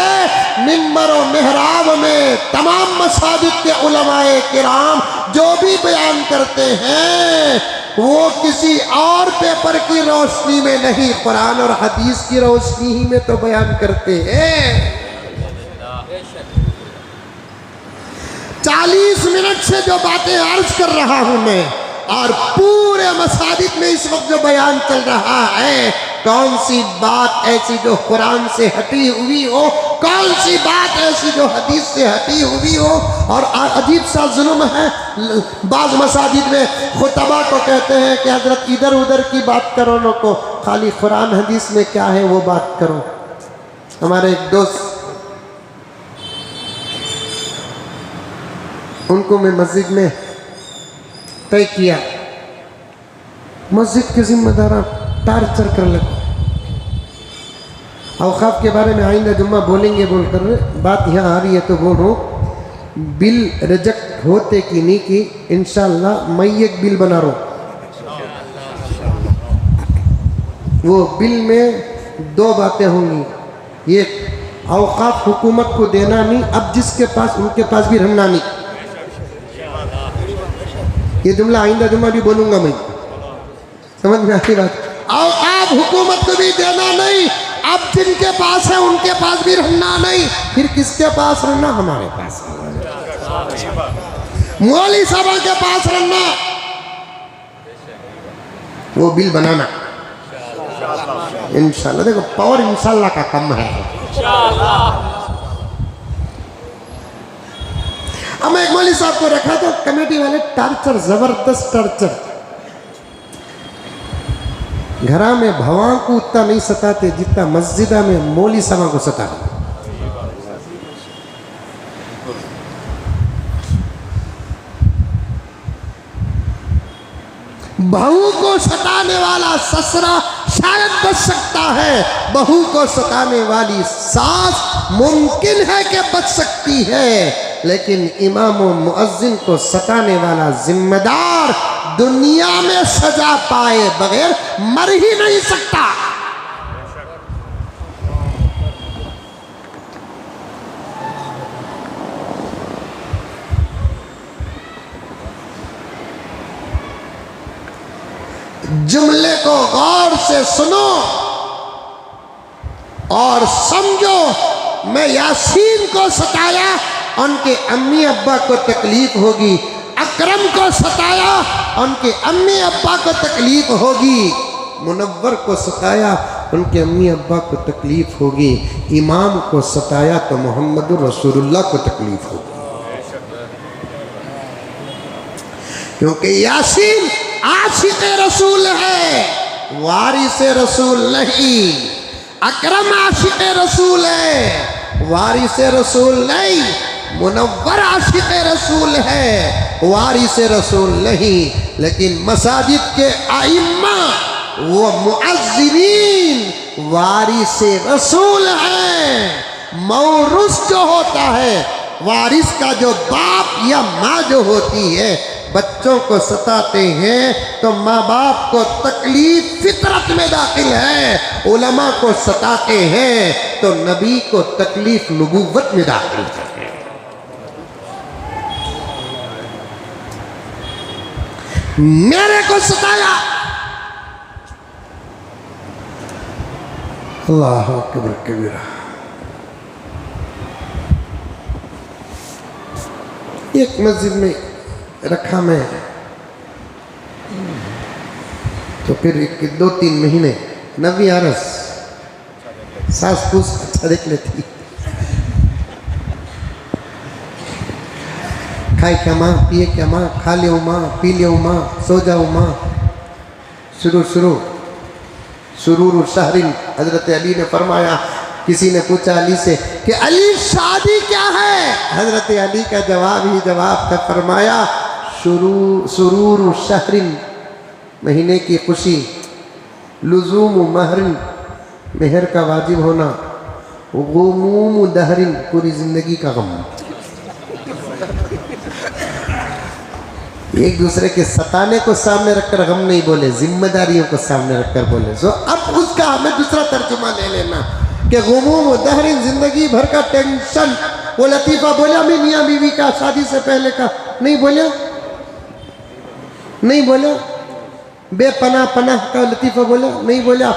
मिंबर और मेहराब में तमाम मसाजिद के उलमाए किराम जो भी बयान करते हैं वो किसी और पेपर की रोशनी में नहीं, कुरान और हदीस की रोशनी ही में तो बयान करते हैं। 40 मिनट से जो बातें अर्ज कर रहा हूं मैं, और पूरे मसाजिद में इस वक्त जो बयान चल रहा है, कौन सी बात ऐसी जो कुरान से हटी हुई हो, कौन सी बात ऐसी जो हदीस से हटी हुई हो। और अजीब सा जुल्म है, बाज़ मसाजिद में खुतबा को कहते हैं कि हजरत इधर उधर की बात करो, न को खाली कुरान हदीस में क्या है वो बात करो। हमारे एक दोस्त, उनको मैं मस्जिद में तय किया, मस्जिद के जिम्मेदार टार्चर कर लगे, औकाफ के बारे में आइंदा जुम्मा बोलेंगे बोलकर बात यहाँ आ रही है तो बोलो, बिल रिजेक्ट होते कि नहीं कि इंशाल्लाह मैं एक बिल बना रहा हूँ। वो बिल में 2 बातें होंगी, एक औकाफ हुकूमत को देना नहीं, अब जिसके पास उनके पास भी रहना नहीं। ये जुमला आइंदा जुम्मा भी बोलूंगा मैं, समझ में आती बात। औकाफ हुकूमत को भी देना नहीं, अब जिनके पास है उनके पास भी रहना नहीं, फिर किसके पास रहना? हमारे पास, मौलवी साहब के पास रहना। वो बिल बनाना इंशाल्लाह, देखो पावर इंशाल्लाह का कम है। अब मैं एक मौलवी साहब को रखा तो कमेटी वाले टार्चर, जबरदस्त टार्चर, घरा में भवां को उतना नहीं सताते जितना मस्जिदा में मौलवी साहब को सताते। बहू को सताने वाला ससुरा शायद बच सकता है, बहू को सताने वाली सास मुमकिन है कि बच सकती है, लेकिन इमाम व मुअज्जिन को सताने वाला जिम्मेदार दुनिया में सजा पाए बगैर मर ही नहीं सकता। जुमले को गौर से सुनो और समझो। मैं यासीन को सताया, उनके अम्मी अब्बा को तकलीफ होगी। अकरम को सताया, उनके अम्मी अब्बा को तकलीफ होगी। मुनव्वर को सताया, उनके अम्मी अब्बा को तकलीफ होगी। इमाम को सताया तो मोहम्मद रसूलुल्लाह को तकलीफ होगी, क्योंकि यासीन आशिक़ रसूल है, वारिस रसूल नहीं। अकरम आशिक़ रसूल है, वारिस रसूल नहीं। मुनव्वर आशिक़ रसूल है, वारिस रसूल नहीं। लेकिन मसाजिद के आइम्मा वो मुअज्जिनीन वारिस रसूल हैं। मौरूस जो होता है, वारिस का जो बाप या माँ जो होती है, बच्चों को सताते हैं तो माँ बाप को तकलीफ फितरत में दाखिल है। उलमा को सताते हैं तो नबी को तकलीफ नबूवत में दाखिल है। मेरे को सताया, अल्लाह अकबर कबीरा। एक मस्जिद में रखा मैं, तो फिर 2-3 महीने नबी आरस सास पूछ अच्छा देख लेती, खाए क्या माँ, पिए क्या माँ, खा ले माँ, पी ले माँ, सो जाओ माँ। सुरूर शहरिन, हजरत अली ने फरमाया, किसी ने पूछा अली से कि अली शादी क्या है? हजरत अली का जवाब ही जवाब था, फरमाया सुरूर शहरिन, महीने की खुशी, लुजूम महरिन, मेहर का वाजिब होना, गुमूम दहरिन, पूरी जिंदगी का गम। एक दूसरे के सताने को सामने रखकर गम नहीं बोले, जिम्मेदारियों को सामने रखकर बोले। सो अब उसका हमें दूसरा तर्जुमा ले लेना कि गुमूम दहरिन, जिंदगी भर का टेंशन। वो लतीफ़ा बोला मैं मियाँ बीवी का शादी से पहले का नहीं बोला, नहीं बोले, बेपनाह पनाह का लतीफ़ा बोला नहीं बोला।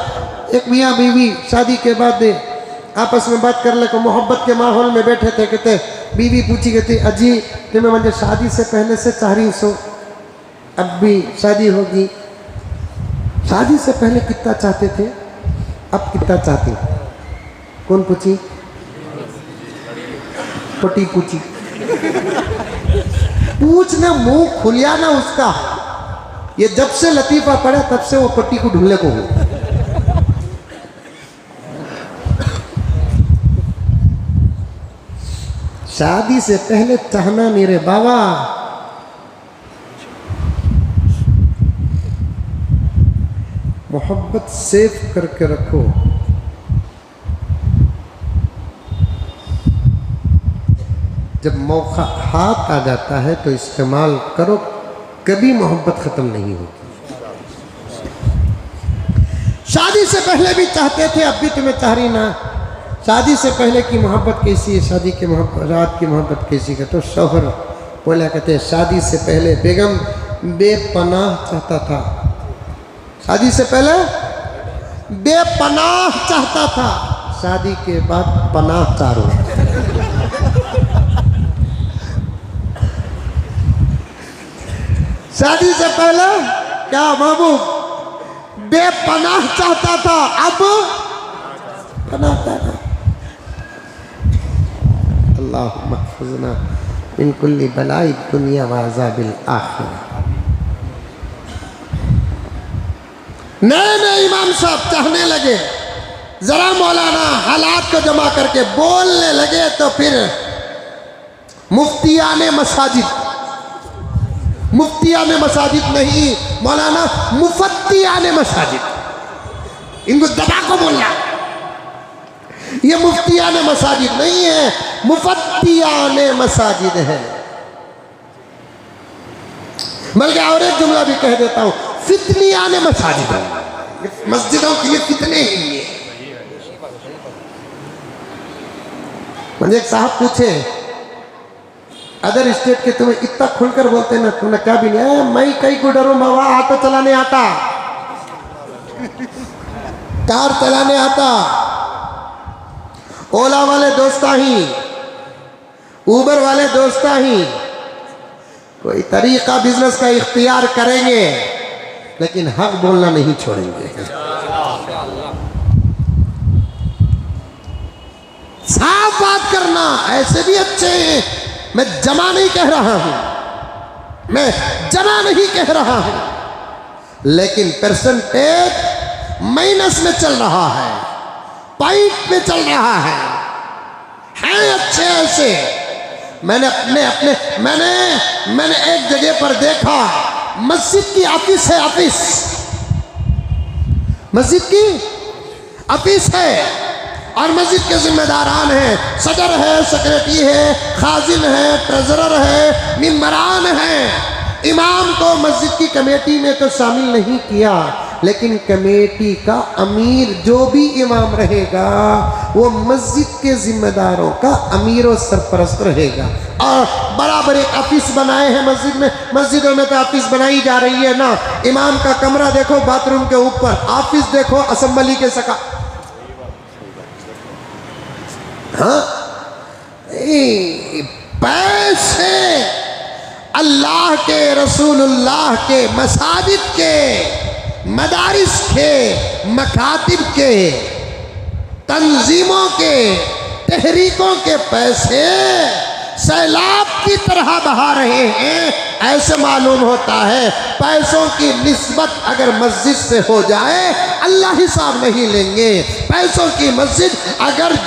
एक मियाँ बीवी शादी के बाद आपस में बात करने को मोहब्बत के माहौल में बैठे थे। कहते बीवी पूछी कहती अजी तुम्हें मुझे शादी से पहले से चाह रही सो, अब भी शादी होगी, शादी से पहले कितना चाहते थे, अब कितना चाहते? कौन पूछी? पटी पूछी। पूछना मुंह खुलिया ना उसका। ये जब से लतीफा पड़ा तब से वो पट्टी को ढूंढने को हो। शादी से पहले चाहना नहीं रे बाबा। मोहब्बत सेव करके रखो। जब मौका हाथ आ जाता है तो इस्तेमाल करो, कभी मोहब्बत खत्म नहीं होगी। शादी से पहले भी चाहते थे, अब भी तुम्हें चाह रही ना। शादी से पहले की मोहब्बत कैसी है, शादी की मोहब्बत, रात की मोहब्बत कैसी है? तो शौहर बोला कहते हैं शादी से पहले बेगम बेपनाह चाहता था, शादी से पहले बेपनाह चाहता था, शादी के बाद पनाह चारो। शादी से पहले क्या महबूब बेपनाह चाहता था, अब पनाह चाहता। अल्लाहुम्मा महफुज़ना मिन कुल्ली बलाई दुनिया व अज़ाबिल आखिरह। नए नए इमाम साहब चाहने लगे, जरा मौलाना हालात को जमा करके बोलने लगे तो फिर मुफ्तियाने मसाजिद, मुफ्तियाने मसाजिद नहीं मौलाना मुफत्तियाने मसाजिद, इनको दबा को बोलना। ये मुफ्तियाने मसाजिद नहीं है, मुफत्तियाने मसाजिद है। बल्कि और एक जुमला भी कह देता हूं, फितनियाने मसाजिद है। मस्जिदों के लिए कितने ही है। मुझे एक साहब पूछे अदर स्टेट के तुम्हें इतना खुलकर बोलते ना, तुमने क्या भी नहीं, मैं कहीं को डरो बाबा, ऑटो चलाने आता, कार चलाने आता, ओला वाले दोस्ता ही, उबर वाले दोस्ता ही, कोई तरीका बिजनेस का इख्तियार करेंगे लेकिन हक बोलना नहीं छोड़ेंगे। साफ बात करना, ऐसे भी अच्छे हैं। मैं जमा नहीं कह रहा हूं, मैं जना नहीं कह रहा हूं, लेकिन परसेंटेज माइनस में चल रहा है, पॉइंट में चल रहा है अच्छे ऐसे। मैंने मैंने एक जगह पर देखा, मस्जिद की ऑफिस है, ऑफिस, मस्जिद की ऑफिस है और मस्जिद के जिम्मेदारान हैं, सदर है, सेक्रेटरी है, खाजिन है, ट्रेजरर है, मिंबरान है। इमाम को मस्जिद की कमेटी में तो शामिल नहीं किया, लेकिन कमेटी का अमीर जो भी इमाम रहेगा वो मस्जिद के जिम्मेदारों का अमीर और सरपरस्त रहेगा। और बराबर एक ऑफिस बनाए हैं मस्जिद में। मस्जिदों में तो ऑफिस बनाई जा रही है ना। इमाम का कमरा देखो बाथरूम के ऊपर, ऑफिस देखो असेंबली के सका। हाँ, पैसे अल्लाह के, रसूलुल्लाह के, मसाजिद के, मदारिस के, मकातिब के, तंजीमों के, तहरीकों के पैसे सैलाब की तरह बहा रहे हैं। ऐसे मालूम होता है पैसों की निस्बत अगर मस्जिद से हो जाए अल्लाह हिसाब नहीं लेंगे, पैसों की मस्जिद अगर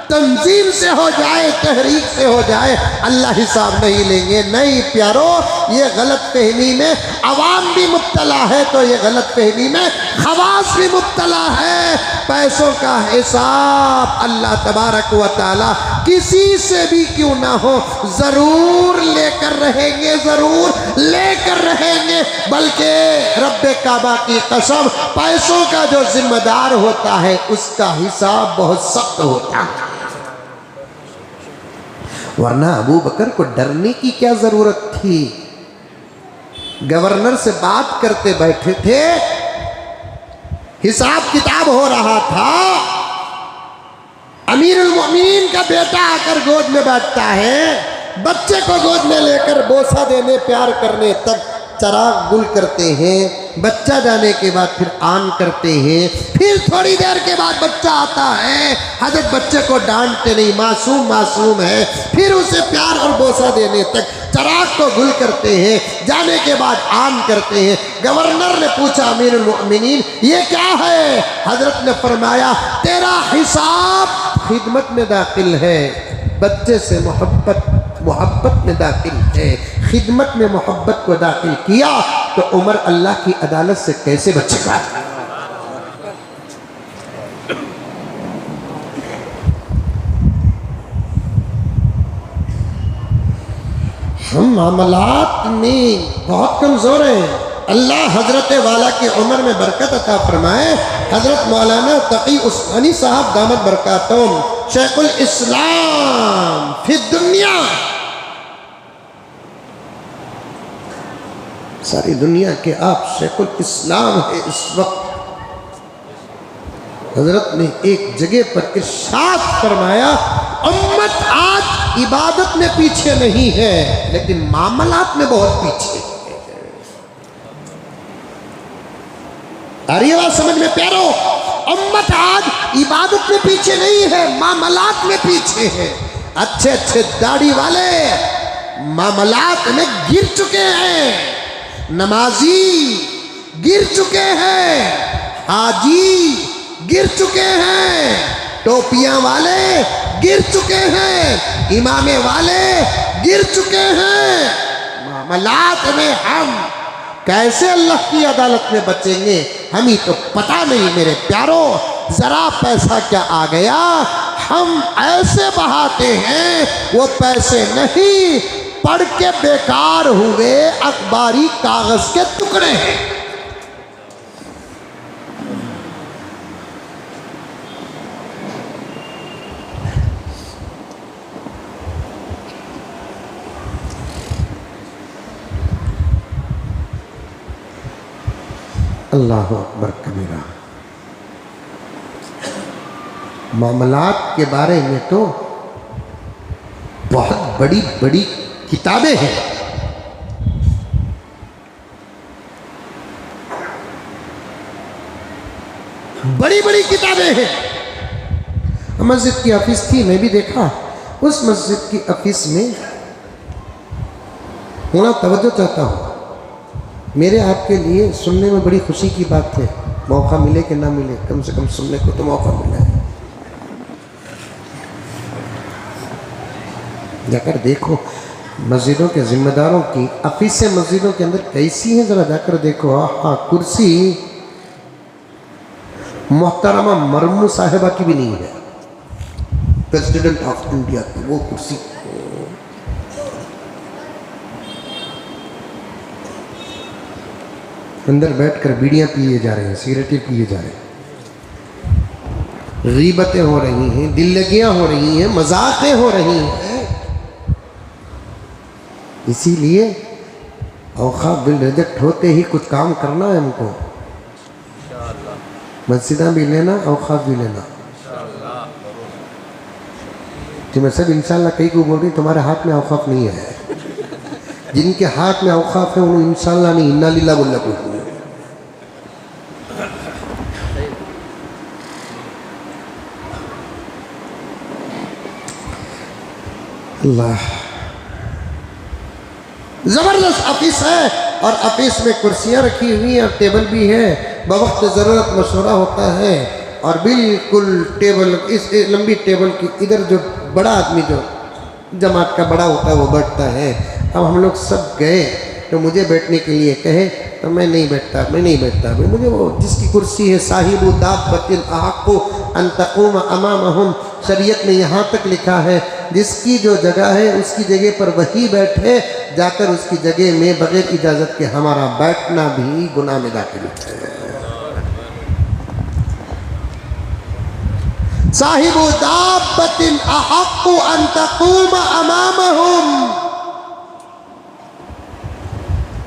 तंजीम से हो जाए, तहरीक से हो जाए, अल्लाह हिसाब नहीं लेंगे। नहीं प्यारो, ये गलत फहमी में अवाम भी मुब्तला है तो ये गलत फहमी में खवास भी मुब्तला है। पैसों का हिसाब अल्लाह तबारक व तआला किसी से भी क्यों ना हो ज़रूर लेकर रहेंगे, ज़रूर लेकर रहेंगे। बल्कि रब्बे काबा की कसम, पैसों का जो जिम्मेदार होता है उसका हिसाब बहुत सख्त होता है। वरना अबू बकर को डरने की क्या जरूरत थी? गवर्नर से बात करते बैठे थे, हिसाब किताब हो रहा था। अमीरुल मोमिनीन का बेटा आकर गोद में बैठता है, बच्चे को गोद में लेकर बोसा देने प्यार करने तक चराग गुल करते हैं। बच्चा जाने के बाद फिर आन करते हैं, फिर थोड़ी देर के बाद बच्चा आता है, हजरत बच्चे को डांटते नहीं, मासूम मासूम है, फिर उसे प्यार और बोसा देने तक चराग को गुल करते हैं। जाने के बाद आन करते हैं। गवर्नर ने पूछा अमीरुल मोमिनीन ये क्या है? हजरत ने फरमाया तेरा हिसाब खिदमत में दाखिल है, बच्चे से मोहब्बत में दाखिल है। खिदमत में मोहब्बत को दाखिल किया तो उमर अल्लाह की अदालत से कैसे बचेगा? हम मामलात में बहुत कमजोर हैं। अल्लाह हजरत वाला की उम्र में बरकत अता फरमाए। हजरत मौलाना तकी उस्मानी साहब दामत बरकातुम शेखुल इस्लाम फिर दुनिया, सारी दुनिया के आप शेखुल इस्लाम है। इस वक्त हजरत ने एक जगह पर इरशाद फरमाया उम्मत आज इबादत में पीछे नहीं है लेकिन मामलात में बहुत पीछे है। अरे बात समझ में प्यारो, उम्मत आज इबादत में पीछे नहीं है, मामलात में पीछे है। अच्छे अच्छे दाढ़ी वाले मामलात में गिर चुके हैं, नमाजी गिर चुके हैं, हाजी गिर चुके हैं, टोपियां वाले गिर चुके हैं, इमामे वाले गिर चुके हैं। मामलात में हम कैसे अल्लाह की अदालत में बचेंगे हम ही तो पता नहीं मेरे प्यारो। जरा पैसा क्या आ गया हम ऐसे बहाते हैं, वो पैसे नहीं पढ़ के बेकार हुए अखबारी कागज के टुकड़े हैं। अल्लाह अकबर कबीरा। मामलात के बारे में तो बहुत बड़ी बड़ी किताबें हैं। बड़ी बड़ी किताबें हैं। मस्जिद की ऑफिस थी, मैं भी देखा उस मस्जिद की ऑफिस में थोड़ा तवज्जो चाहता हूँ। मेरे आपके लिए सुनने में बड़ी खुशी की बात है, मौका मिले कि ना मिले कम से कम सुनने को तो मौका मिला है। जाकर देखो मस्जिदों के जिम्मेदारों की ऑफिसें मस्जिदों के अंदर कैसी हैं, जरा जाकर देखो। हाँ, कुर्सी मोहतरमा मरमू साहिबा की भी नहीं है, प्रेसिडेंट ऑफ इंडिया की वो कुर्सी। अंदर बैठकर बीड़ियां पिए जा रहे हैं, सिगरेटें पिए जा रहे हैं, गीबतें हो रही हैं, दिल्लगियां हो रही हैं, मजाकें हो रही हैं। इसीलिए औकाफ बिल रिजेक्ट होते ही कुछ काम करना है हमको। मस्जिदा भी लेना, औकाफ भी लेना। जो मैं सब इंशाल्लाह कई को बोल रही तुम्हारे हाथ में औकाफ नहीं है। जिनके हाथ में औकाफ है उन्हें इंशाल्लाह नहीं, इन्ना लिल्लाह बोलना कोई। अल्लाह, जबरदस्त ऑफिस है और ऑफिस में कुर्सियां रखी हुई हैं और टेबल भी है। बवक्त ज़रूरत मशवरा होता है और बिल्कुल टेबल इस लंबी टेबल की इधर जो बड़ा आदमी जो जमात का बड़ा होता है वो बैठता है। अब हम लोग सब गए तो मुझे बैठने के लिए कहे तो मैं नहीं बैठता भाई, मुझे वो जिसकी कुर्सी है साहिबु दाब्बतिन अहक्कु अन तक़ूम अमामहुम, शरीयत में यहाँ तक लिखा है जिसकी जो जगह है उसकी जगह पर वही बैठे, जाकर उसकी जगह में बगैर इजाज़त के हमारा बैठना भी गुनाह में दाखिल है। साहिबु दाब्बतिन अहक्कु अन तक़ूम अमामहुम,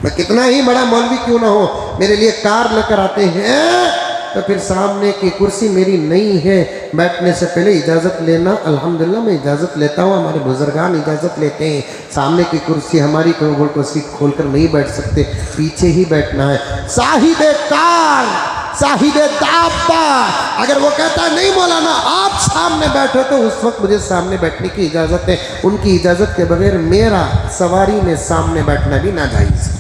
मैं कितना ही बड़ा मौलवी क्यों ना हो, मेरे लिए कार लेकर आते हैं तो फिर सामने की कुर्सी मेरी नहीं है, बैठने से पहले इजाज़त लेना। अल्हम्दुलिल्लाह मैं इजाज़त लेता हूँ, हमारे बुजुर्गान इजाज़त लेते हैं। सामने की कुर्सी हमारी को सीट खोल कर नहीं बैठ सकते, पीछे ही बैठना है। साहिबे कार, साहिबे दाब्बा अगर वो कहता है नहीं मौलाना आप सामने बैठो, तो उस वक्त मुझे सामने बैठने की इजाज़त है। उनकी इजाज़त के बगैर मेरा सवारी में सामने बैठना भी नाजायज़ है।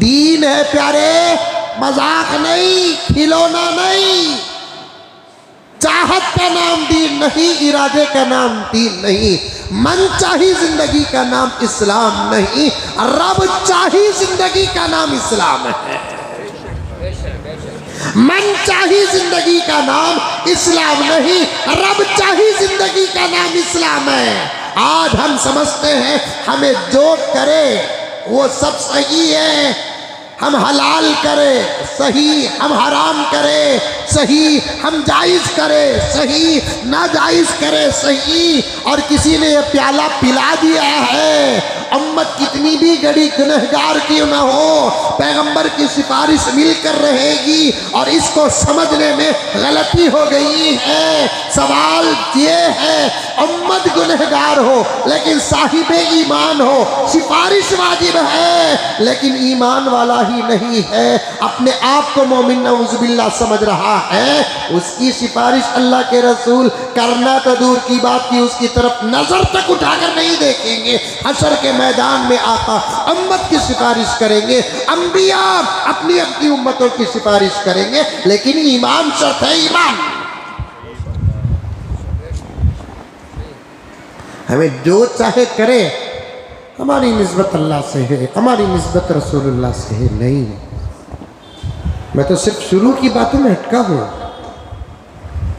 दीन है प्यारे, मजाक नहीं, खिलौना नहीं। चाहत का नाम दीन नहीं, इरादे का नाम दीन नहीं, मनचाही जिंदगी का नाम इस्लाम नहीं, रब चाही जिंदगी का नाम इस्लाम है। मनचाही जिंदगी का नाम इस्लाम नहीं, रब चाही जिंदगी का नाम इस्लाम है। आज हम समझते हैं हमें जो करे वो सब सही है, हम हलाल करें सही, हम हराम करें सही, हम जायज़ करें सही, ना जायज़ करें सही। और किसी ने ये प्याला पिला दिया है, उम्मत कितनी भी बड़ी गुनहगार क्यों ना हो, पैगंबर की सिफारिश मिलकर रहेगी और इसको समझने में गलती हो गई है। सवाल ये है, उम्मत गुनहगार हो लेकिन साहिबे ईमान हो, सिफारिश वाजिब है लेकिन ईमान वाला ही नहीं है, अपने आप को मोमिन नऊज़ुबिल्लाह समझ रहा है, उसकी सिफारिश अल्लाह के रसूल करना तो दूर की बात की उसकी तरफ नजर तक उठाकर नहीं देखेंगे। हशर के मैदान में आका उम्मत की सिफारिश करेंगे, अंबिया अपनी अपनी उम्मतों की सिफारिश करेंगे, लेकिन ईमान शर्त है। ईमान हमें जो चाहे करे, हमारी निस्बत अल्लाह से है, हमारी निस्बत रसूलुल्लाह से है नहीं। मैं तो सिर्फ शुरू की बातों में अटका हूँ।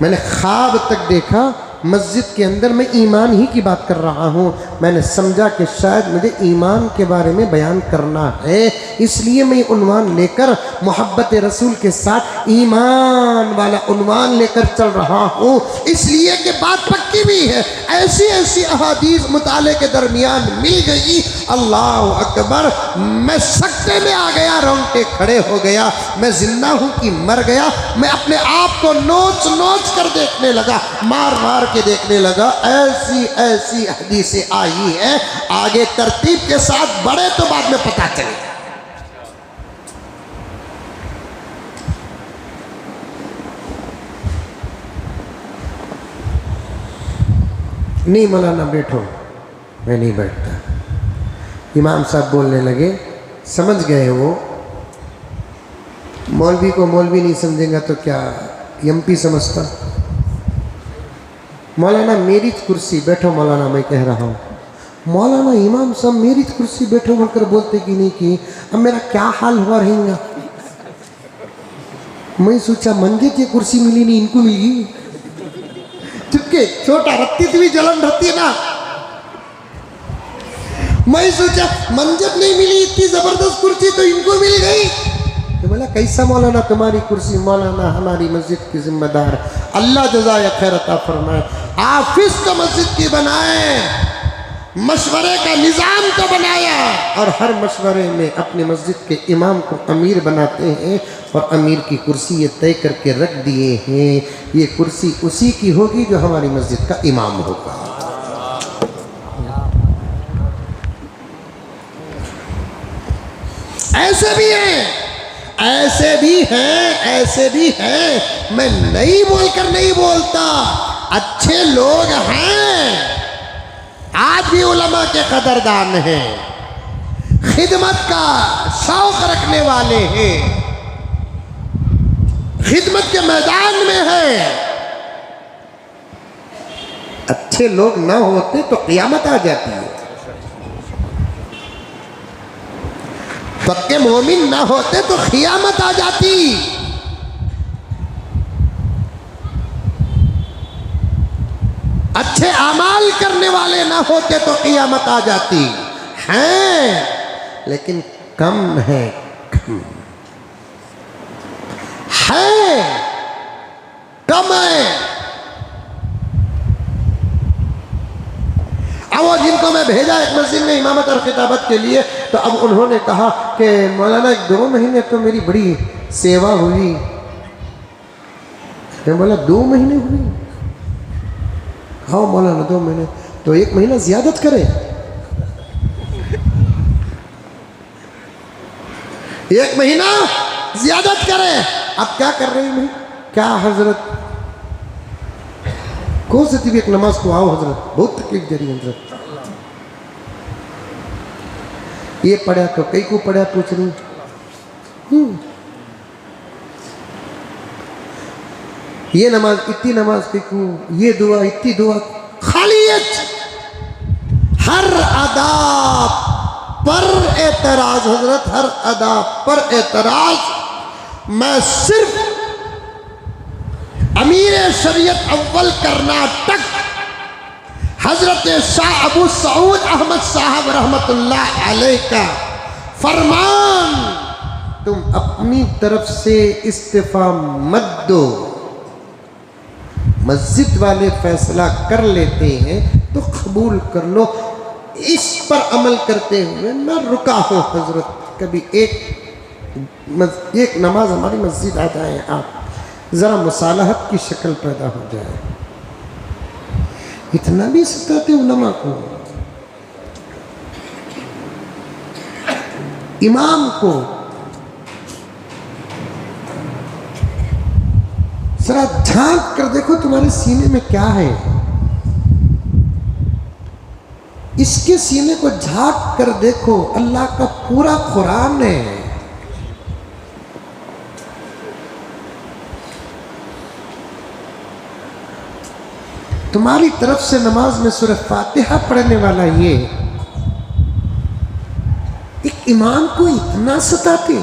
मैंने ख्वाब तक देखा मस्जिद के अंदर मैं ईमान ही की बात कर रहा हूँ। मैंने समझा कि शायद मुझे ईमान के बारे में बयान करना है, इसलिए मैं उन्वान लेकर मोहब्बत रसूल के साथ ईमान वाला उन्वान लेकर चल रहा हूँ। इसलिए कि बात पक्की भी है, ऐसी ऐसी अहादीस मुताले के दरमियान मिल गई, अल्लाह अकबर, मैं सकते में आ गया, रोंगटे खड़े हो गया। मैं जिंदा हूँ कि मर गया, मैं अपने आप को नोच नोच कर देखने लगा, मार मार के देखने लगा। ऐसी ऐसी हदीसें आई है, आगे तरतीब के साथ बढ़े तो बाद में पता चलेगा। नहीं मौलाना बैठो, मैं नहीं बैठता। इमाम साहब बोलने लगे, समझ गए वो, मौलवी को मौलवी नहीं समझेगा तो क्या एमपी समझता। मौलाना मेरी कुर्सी बैठो, मौलाना मैं कह रहा हूँ, मौलाना इमाम साहब मेरी कुर्सी बैठो बोलकर बोलते कि नहीं कि अब मेरा क्या हाल हुआ रहेगा। मैं सोचा मंजे की कुर्सी मिली नहीं, इनको मिली, चुपके छोटा रत्ती भी जलन रहती है ना। मैं सोचा मंजत नहीं मिली, इतनी जबरदस्त कुर्सी तो इनको मिल गई। तो बोला कैसा मौलाना तुम्हारी कुर्सी? मौलाना हमारी मस्जिद की जिम्मेदार, अल्लाह जज़ाए खैर अता फरमाए, आफिस तो मस्जिद की बनाए, मशवरे का निज़ाम तो बनाया, और हर मशवरे में अपने मस्जिद के इमाम को अमीर बनाते हैं और अमीर की कुर्सी ये तय करके रख दिए हैं, ये कुर्सी उसी की होगी जो हमारी मस्जिद का इमाम होगा। ऐसे भी हैं, ऐसे भी हैं, ऐसे भी हैं। मैं नहीं बोलकर नहीं बोलता, अच्छे लोग हैं, आज भी उलमा के कदरदान हैं, खिदमत का शौक रखने वाले हैं, खिदमत के मैदान में है। अच्छे लोग ना होते तो क़यामत आ जाती है, पक्के मोमिन ना होते तो क़यामत आ जाती। अच्छे अमाल करने वाले ना होते तो क़यामत आ जाती। हैं लेकिन कम है, कम है, कम है। अब वो जिनको मैं भेजा एक मस्जिद में इमामत और खिताबत के लिए। तो अब उन्होंने कहा कि मौलाना 2 महीने तो मेरी बड़ी सेवा हुई। मैं बोला 2 महीने हुई? हाँ मौलाना 2 महीने। तो 1 महीना ज़्यादत करें, 1 महीना ज़्यादत करें। अब क्या कर रही हूँ? क्या हजरत कौन सी थी एक नमाज को आओ हजरत, बहुत तकलीफ दे रही है हजरत। ये पढ़ा तो कई को पढ़ा पूछ रही, ये नमाज इतनी नमाज कई को, ये दुआ इतनी दुआ। खालियत हर अदा पर एतराज हजरत, हर अदा पर एतराज। मैं सिर्फ अमीर शरीयत अव्वल कर्नाटक हजरत शाह अबू सऊद अहमद साहब रहमतुल्लाह अलैह का फरमान, तुम अपनी तरफ से इस्तीफा मत दो। मस्जिद वाले फैसला कर लेते हैं तो कबूल कर लो। इस पर अमल करते हुए मैं रुका हूँ हजरत। कभी एक नमाज हमारी मस्जिद आ जाए, आप ज़रा मुसालहत की शक्ल पैदा हो जाए। इतना भी सताते उलमा को, इमाम को। जरा झांक कर देखो तुम्हारे सीने में क्या है। इसके सीने को झांक कर देखो, अल्लाह का पूरा कुरान है। तुम्हारी तरफ से नमाज में सूरह फातिहा पढ़ने वाला ये एक इमाम को इतना सताते।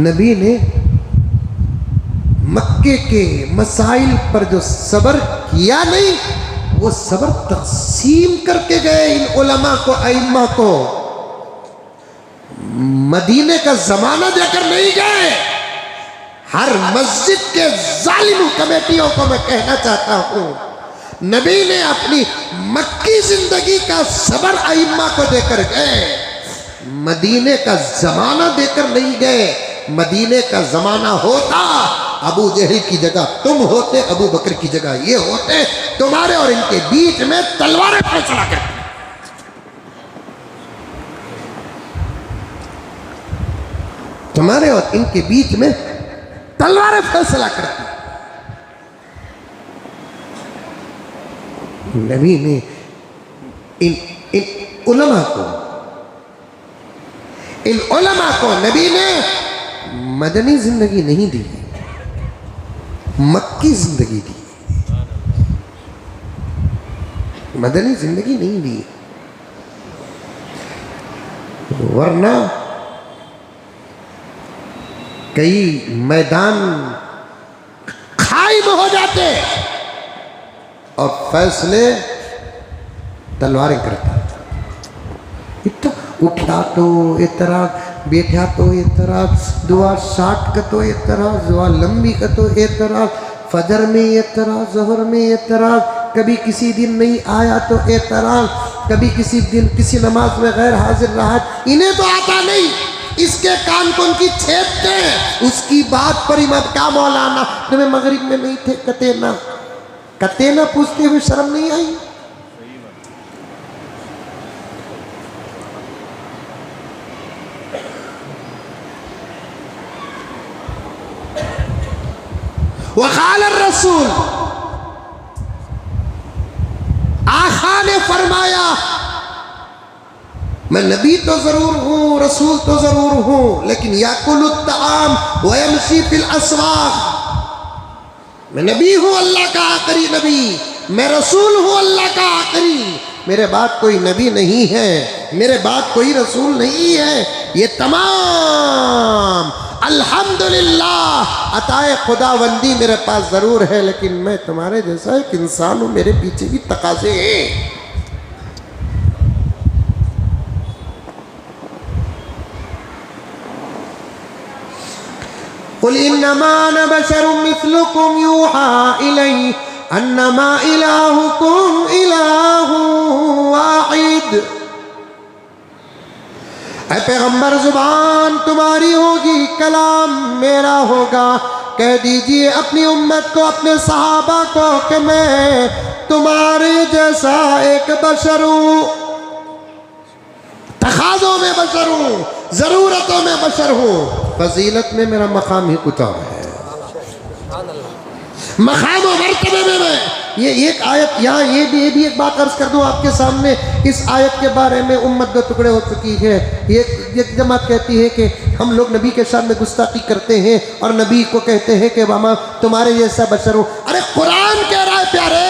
नबी ने मक्के के मसाइल पर जो सब्र किया नहीं, वो सब्र तक़सीम करके गए इन उलमा को, अइम्मा को। मदीने का जमाना देकर नहीं गए। हर मस्जिद के जालिम कमेटियों को मैं कहना चाहता हूं, नबी ने अपनी मक्की जिंदगी का सब्र अइम्मा को देकर गए, मदीने का जमाना देकर नहीं गए। मदीने का जमाना होता, अबू जहल की जगह तुम होते, अबू बकर की जगह ये होते, तुम्हारे और इनके बीच में तलवारें फैसला करती। तुम्हारे और इनके बीच में तलवारें फैसला करती। नबी ने इन उलमा को नबी ने मदनी जिंदगी नहीं दी, मक्की जिंदगी दी, मदनी जिंदगी नहीं दी। वरना कई मैदान खाई में हो जाते और फैसले तलवारें करते। इतना उठा तो एतराज, बैठा तो एतराज, दुआ शाट का तो एतराज, दुआ लंबी का तो एतराज, फजर में एतराज, ज़ोहर में एतराज, कभी किसी दिन नहीं आया तो एतराज, कभी किसी दिन किसी नमाज में गैर हाजिर रहा। इन्हें तो आता नहीं, इसके कान को उनकी छेदते हैं। उसकी बात पर इमाम क्या मौलाना तुम्हें मगरिब में नहीं थे, कते ना पूछते हुए शर्म नहीं आई? वक़ाल रसूल, आका ने फरमाया, मैं नबी तो जरूर हूँ, रसूल तो जरूर हूँ, लेकिन याकुलुत ताम व यमशी फिल अस्वाक़। मैं नबी हूँ, अल्लाह का आखिरी नबी, मैं रसूल हूँ, अल्लाह का आखिरी। मेरे बाद कोई नबी नहीं है, मेरे बाद कोई रसूल नहीं है। ये तमाम अल्हम्दुलिल्लाह अताए खुदावंदी मेरे पास ज़रूर है, लेकिन मैं तुम्हारे जैसा एक इंसान हूँ, मेरे पीछे भी तकाज़े हैं। कुल इन्नमा अना बशरुम मिस्लुकुम यूहा इलैहि अन्नमा इलाहुकुम इलाहुन वाहिद। ऐ पैगंबर, जुबान तुम्हारी होगी, कलाम मेरा होगा। कह दीजिए अपनी उम्मत को, अपने सहाबा को कि मैं तुम्हारे जैसा एक बशर हूँ, तकाज़ों में बशर हूँ, ज़रूरतों में बशर हूँ, फजीलत में मेरा मकाम ही कुछ और है। मकाम और मर्तबे में मैं, ये एक आयत यहाँ ये भी एक बात अर्ज कर दूँ आपके सामने। इस आयत के बारे में उम्मत दो टुकड़े हो चुकी है। एक जमात कहती है कि हम लोग नबी के सामने गुस्ताखी करते हैं और नबी को कहते हैं कि मामा तुम्हारे जैसा बशर हूँ। अरे कुरान कह रहा है प्यारे,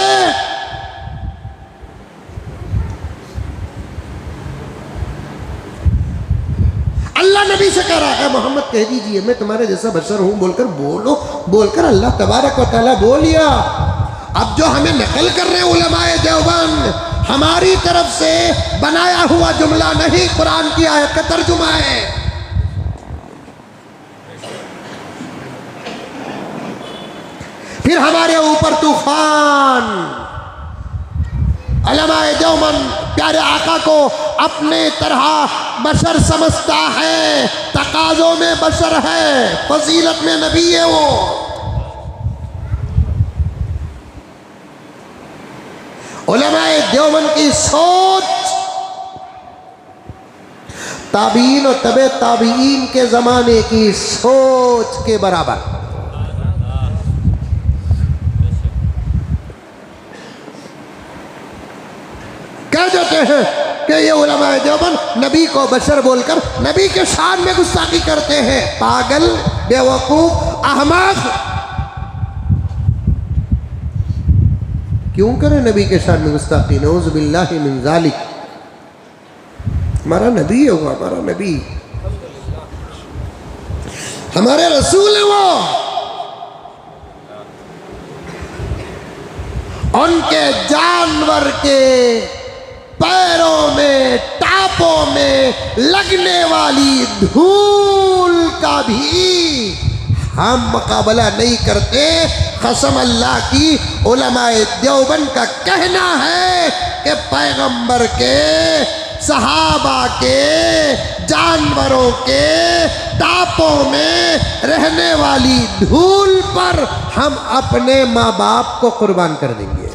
अल्लाह नबी से कह रहा है मोहम्मद कह दीजिए मैं तुम्हारे जैसा बशर हूँ, बोलकर बोलकर अल्लाह तबारक व तआला बोलिया। अब जो हमें नकल कर रहे हैं उलमाए देवबंद, हमारी तरफ से बनाया हुआ जुमला नहीं, कुरान की आयत का तर्जुमा है। फिर हमारे ऊपर तूफान। उलमाए देवबंद प्यारे आका को अपने तरह बशर समझता है, तकाज़ों में बशर है, फजीलत में नबी है वो। उलमाए देवबंद की सोच ताबीन और तबे ताबीन के ज़माने की सोच के बराबर। कह देते हैं कि ये उलमाए देवबंद नबी को बशर बोलकर नबी के शान में गुस्ताखी करते हैं। पागल, बेवकूफ, अहमक। क्यों करें नबी के शान में गुस्ताखी? नऊज़ बिल्लाहि मिन ज़ालिक। हमारा नबी होगा, हमारा नबी, हमारे रसूल है वो। उनके जानवर के पैरों में, टापों में लगने वाली धूल का भी हम मुकाबला नहीं करते। कसम अल्लाह की, उलमाए देवबंद का कहना है कि पैगंबर के, सहाबा के, जानवरों के टापों में रहने वाली धूल पर हम अपने माँ बाप को कुर्बान कर देंगे।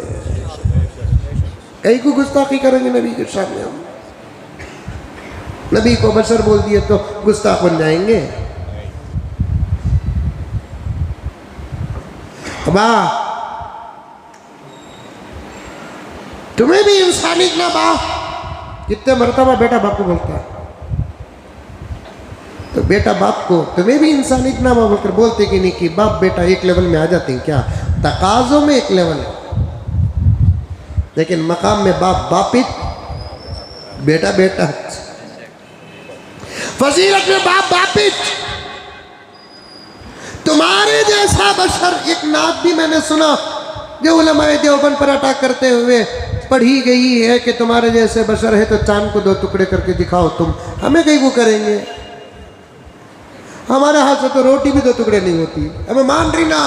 कहीं को गुस्ताखी करेंगे नबी के सामने हम? नबी को बशर बोल दिए तो गुस्ताख बन जाएंगे? बा तुम्हें भी इंसानी ना बा। कितने मरतबा बेटा बाप को बोलता है, तो बेटा बाप को तुम्हें भी इंसानी ना बा बोलकर बोलते कि नहीं कि बाप बेटा एक लेवल में आ जाते हैं क्या? तकाज़ों में एक लेवल है, लेकिन मकाम में बाप बापित, बेटा बेटा। फजीलत में बाप बापित। तुम्हारे जैसा बशर, एक नात भी मैंने सुना जो उलमाए देवबंद पर अटैक करते हुए पढ़ी गई है कि तुम्हारे जैसे बशर है तो चांद को 2 टुकड़े करके दिखाओ तुम। हमें कहीं वो करेंगे? हमारे हाथ से तो रोटी भी 2 टुकड़े नहीं होती। हमें मान रही ना।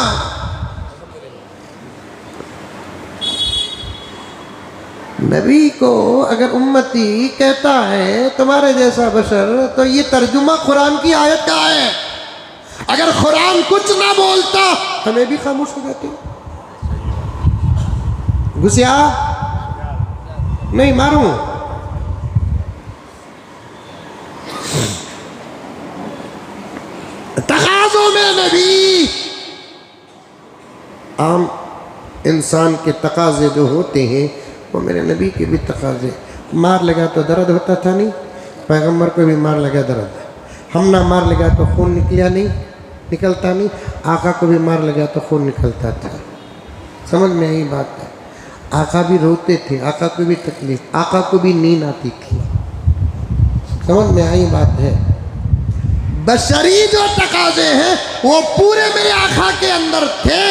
नबी को अगर उम्मती कहता है तुम्हारे जैसा बशर, तो ये तर्जुमा कुरान की आयत का है। अगर कुरान कुछ ना बोलता हमें भी खामोश हो जाते। घुसिया नहीं मारूं। तकाज़ों में नबी। आम इंसान के तकाजे जो होते हैं वो मेरे नबी के भी तकाजे। मार लगा तो दर्द होता था नहीं, पैगंबर को भी मार लगा दर्द। हम ना मार लगा तो खून निकला नहीं, निकलता नहीं। आका को भी मार लगा तो खून निकलता था। समझ में आई बात है? आका भी रोते थे, आका को भी तकलीफ, आका को भी नींद आती थी। समझ में आई बात है? बशरी जो तकाजे हैं वो पूरे मेरे आका के अंदर थे।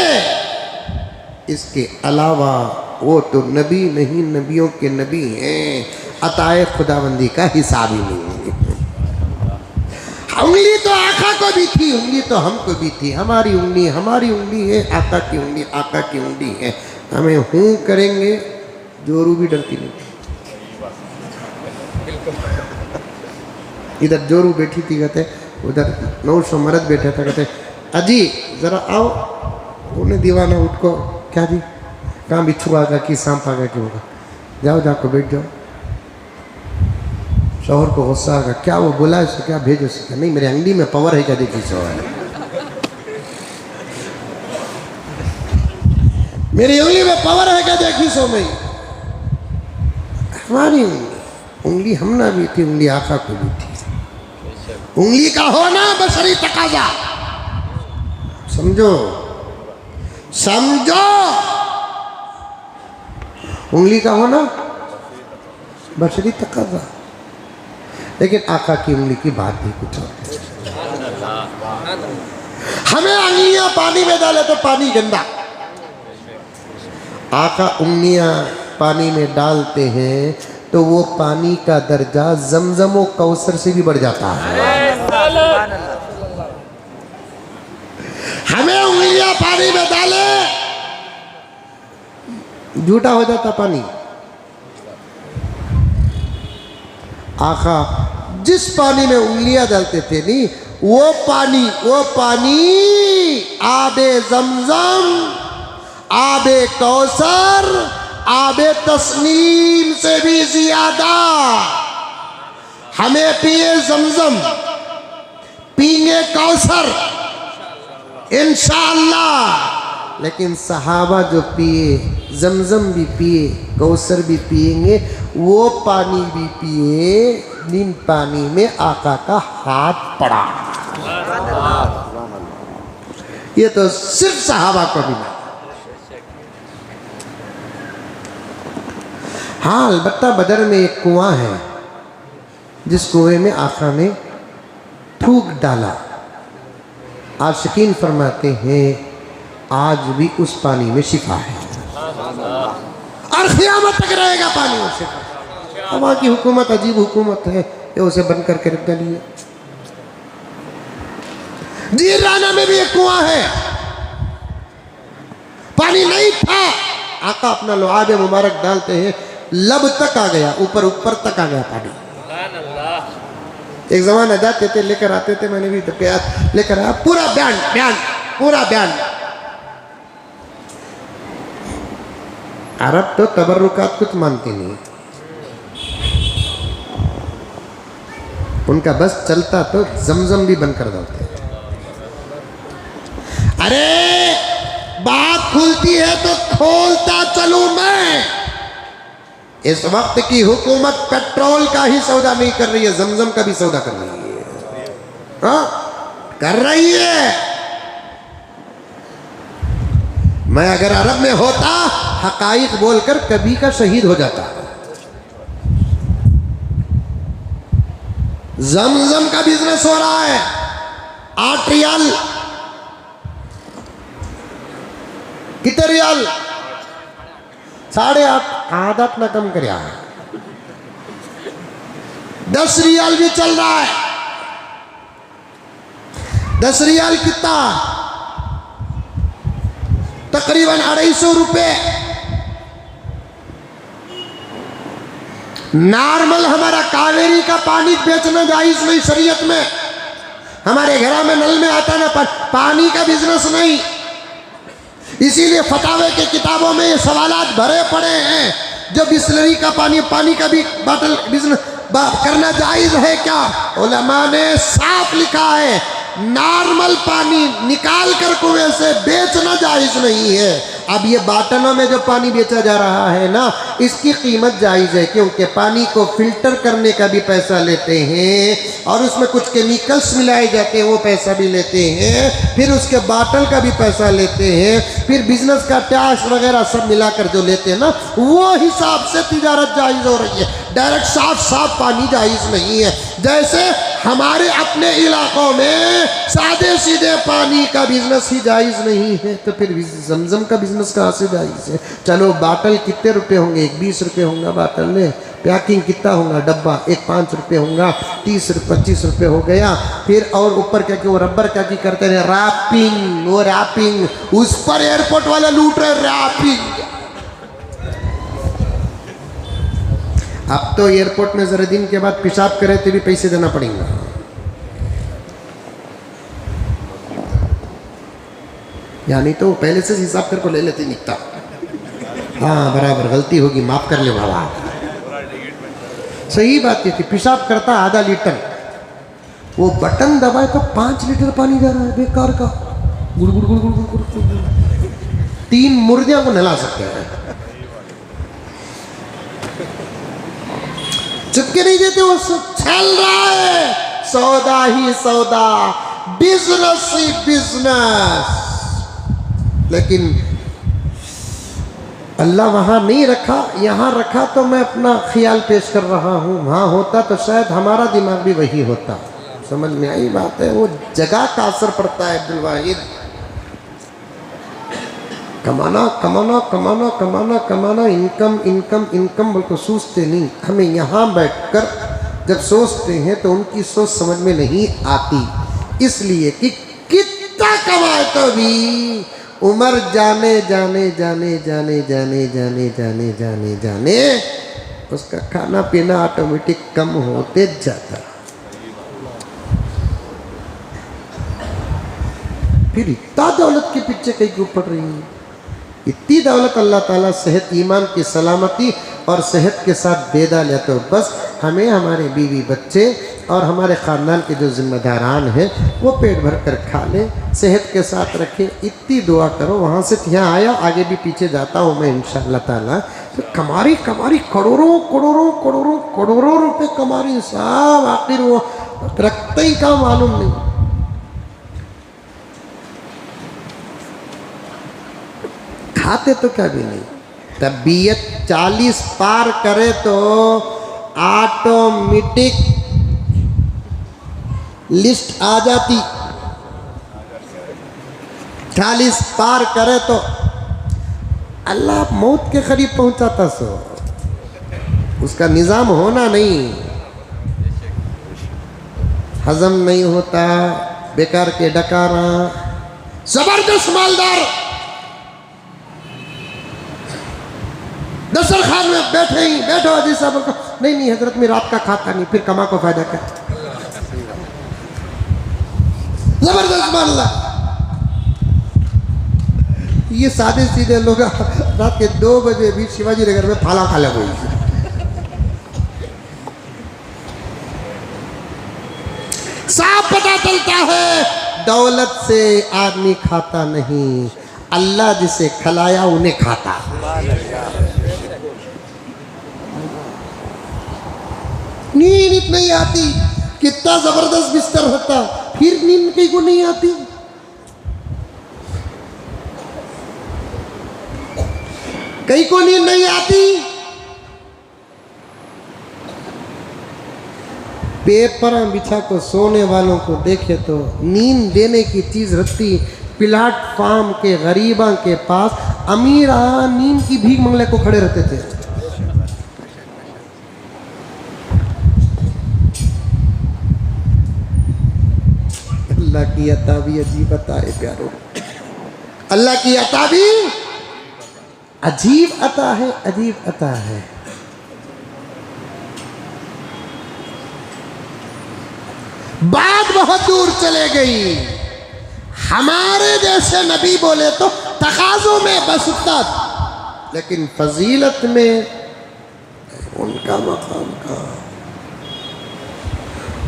इसके अलावा वो तो नबी नहीं, नबियों के नबी हैं। अताए खुदाबंदी का हिसाब ही नहीं है। उंगली तो आका को भी थी, उंगली तो हमको भी थी। हमारी उंगली है, आका की उंगली आका की उंगली है। हमें हूँ करेंगे, जोरू भी डरती नहीं। इधर जोरू बैठी थी, कहते उधर 900 मर्द बैठा था, कहते अजी जरा आओ। उन्हें दीवाना उठ को, क्या जी कहाँ बिच्छू आगा कि सांप आगा कि होगा, जाओ जाको बैठ जाओ। शौहर को गुस्सा आगा, क्या वो बोला है, क्या भेजो सके, नहीं मेरे अंगली में पावर है, क्या देखी सो है, मेरी उंगली में पावर है, क्या देखी सो में। हमारी उंगली हम ना भी थी, उंगली आका को भी थी। उंगली का होना बशरी तकाजा, समझो समझो, उंगली का होना बशरी तकाजा। लेकिन आका की उंगली की बात भी कुछ और है। हमें उंगलियां पानी में डाले तो पानी गंदा, आका उंगलियां पानी में डालते हैं तो वो पानी का दर्जा जमजम और कौसर से भी बढ़ जाता है। हमें उंगलियां पानी में डाले झूठा हो जाता पानी। आका जिस पानी में उंगलियां डालते थे नहीं, वो पानी आबे जमजम, आबे कौसर, आबे तस्नीम से भी ज्यादा। हमें पिए जमजम, पीएंगे कौसर इंशाअल्लाह। लेकिन सहाबा जो पिए, जमजम भी पिए, कौसर भी पिएंगे, वो पानी भी पिए जिन पानी में आका का हाथ पड़ा। ये तो सिर्फ सहाबा को मिला। हाँ, अलबत्ता बदर में एक कुआं है, जिस कुएं में आका ने थूक डाला। आशिकीन फरमाते हैं आज भी उस पानी में शिफा है और क़यामत तक रहेगा पानी में शिफा। वहाँ की हुकूमत अजीब हुकूमत है, ये उसे बंद करके रख डालिए। जीराना में भी एक कुआं है, पानी नहीं था, आका अपना लुआब मुबारक डालते हैं, लब तक आ गया, ऊपर तक आ गया पानी। एक जमाना जाते थे, लेकर आते थे, मैंने भी लेकर आया, पूरा बयान। अरब तो तबर्रुकात कुछ मानते नहीं, उनका बस चलता तो जमजम भी बंद कर देते। अरे बात खुलती है तो खोलता चलूं मैं। इस वक्त की हुकूमत पेट्रोल का ही सौदा नहीं कर रही है, जमजम का भी सौदा कर रही है। हाँ, कर रही है। मैं अगर अरब में होता, हकाइक बोलकर कभी का शहीद हो जाता। जमजम का बिजनेस हो रहा है, 8 रियाल, कितने रियाल, 8.5, आदत न कम कर, 10 रियाल भी चल रहा है। 10 रियाल कितना, तकरीबन 250 रुपए। नॉर्मल हमारा कावेरी का पानी बेचना जायज नहीं शरीयत में। हमारे घर में नल में आता ना पानी का बिजनेस नहीं, इसीलिए फतावे के किताबों में ये सवालात भरे पड़े हैं। जो बिस्लरी का पानी का भी बाटल बिजनेस करना जायज है क्या? उलमा ने साफ लिखा है, नॉर्मल पानी निकाल कर कुएं से बेचना जायज नहीं है। अब ये बाटलों में जो पानी बेचा जा रहा है ना, इसकी कीमत जायज है, क्योंकि पानी को फिल्टर करने का भी पैसा लेते हैं और उसमें कुछ केमिकल्स मिलाए जाते हैं, वो पैसा भी लेते हैं, फिर उसके बाटल का भी पैसा लेते हैं, फिर बिजनेस का टैक्स वगैरह सब मिलाकर जो लेते हैं ना, वो हिसाब से तिजारत जायज हो रही है। डायरेक्ट साफ पानी जायज नहीं है। जैसे हमारे अपने इलाकों में सादे सीधे पानी का बिजनेस ही जायज नहीं है, तो फिर जमजम का बिजनेस कहाँ से जायज है? चलो बाटल कितने रुपए होंगे, 20 रुपये होंगे बाटल में, पैकिंग कितना होगा डब्बा, एक 5 रुपये होगा, 30 25 रुपये हो गया। फिर और ऊपर क्या कि वो रबर क्या की करते हैं, रैपिंग, वो रैपिंग, उस पर एयरपोर्ट वाले लूट रहे रैपिंग। अब तो एयरपोर्ट में जरा दिन के बाद पेशाब करे तो भी पैसे देना पड़ेगा। यानी तो पहले से हिसाब करके ले लेते निकता। हाँ बराबर, गलती होगी माफ कर ले बाबा। सही बात है कि पेशाब करता आधा लीटर, वो बटन दबाए तो 5 लीटर पानी जा रहा है बेकार का, गुड़ गुड़ गुड़ गुड़ गुड़ गुड़। 3 मुर्गियां को नहला सकते हैं। चुपके नहीं देते, वो चल रहा है, सौदा ही सौदा, बिजनेस ही बिजनेस। लेकिन अल्लाह वहाँ नहीं रखा, यहाँ रखा तो मैं अपना ख्याल पेश कर रहा हूँ। वहाँ होता तो शायद हमारा दिमाग भी वही होता। समझ में आई बात है, वो जगह का असर पड़ता है। अब्दुल वाहिद, कमाना कमाना कमाना कमाना कमाना, इनकम इनकम इनकम बोल को सोचते नहीं। हमें यहाँ बैठकर जब सोचते हैं तो उनकी सोच समझ में नहीं आती, इसलिए कि कितना कमाए तो भी उम्र जाने जाने जाने जाने जाने जाने जाने जाने जाने उसका खाना पीना ऑटोमेटिक कम होते जाता। फिर इतना दौलत के पीछे कहीं क्यों पड़ रही है? इतनी दौलत अल्लाह ताला सेहत, ईमान की सलामती और सेहत के साथ दे डाले तो बस हमें हमारे बीवी बच्चे और हमारे ख़ानदान के जो जिम्मेदारान हैं वो पेट भर कर खा लें, सेहत के साथ रखें। इतनी दुआ करो। वहाँ से यहाँ आया, आगे भी पीछे जाता हूँ मैं इंशाअल्लाह ताला। तो कमारी कमारी करोड़ों करोड़ों करोड़ों करोड़ों रुपए कमारी साहब, आखिर वो रखते ही का मालूम नहीं। खाते तो क्या भी नहीं। तबीयत 40 पार करे तो ऑटोमेटिक लिस्ट आ जाती। 40 पार करे तो अल्लाह मौत के करीब पहुंचाता। सो उसका निज़ाम होना नहीं, हजम नहीं होता, बेकार के डकारा। जबरदस्त मालदार दस्तरखान में बैठे ही बैठो, अजीज साहब को नहीं नहीं हजरत में रात का खाता नहीं, फिर कमा को फायदा क्या। जबरदस्त मामला। ये सादे सीधे लोग रात के 2 बजे भी शिवाजी नगर में फाला खा लगे। साफ पता चलता है दौलत से आदमी खाता नहीं, अल्लाह जिसे खिलाया उन्हें खाता। नींद नहीं आती, कितना जबरदस्त बिस्तर होता, फिर नींद कहीं को नहीं आती। कहीं को नींद नहीं आती। पेपर बिछा को सोने वालों को देखे तो नींद देने की चीज रहती प्लेटफार्म के गरीबा के पास। अमीर नींद की भीख मंगले को खड़े रहते थे। अल्लाह की अता भी अजीब अता है प्यारो, अल्लाह की अता भी अजीब अता है, अजीब अता है। बात बहुत दूर चले गई। हमारे जैसे नबी बोले तो तकाज़ों में बसुतात, लेकिन फजीलत में उनका मकाम कहाँ,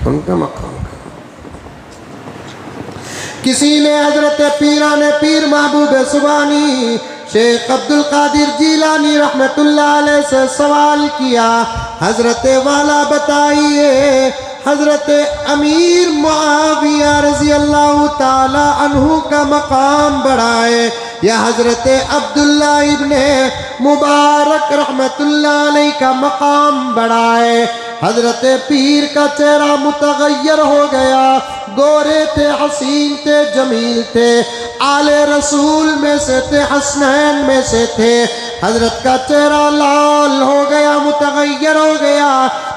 उनका मकाम कहाँ। किसी ने हजरत पीराने पीर महबूब सुबानी शेख अब्दुल कादिर जीलानी रहमतुल्लाह अलैह से सवाल किया, हजरत वाला बताइए हजरत अमीर मुआविया रज़ी अल्लाह ताला अन्हु का मकाम बढ़ाए या हजरत अब्दुल्ला इब्ने मुबारक रहमतुल्लाह अलैह का मकाम बढ़ाए। हजरत पीर का चेहरा मुतगय्यर हो गया। गोरे थे, हसीन थे, जमील थे, आले रसूल में से थे, हसनैन में से थे। हजरत का चेहरा लाल हो गया, मुतगय्यर हो गया।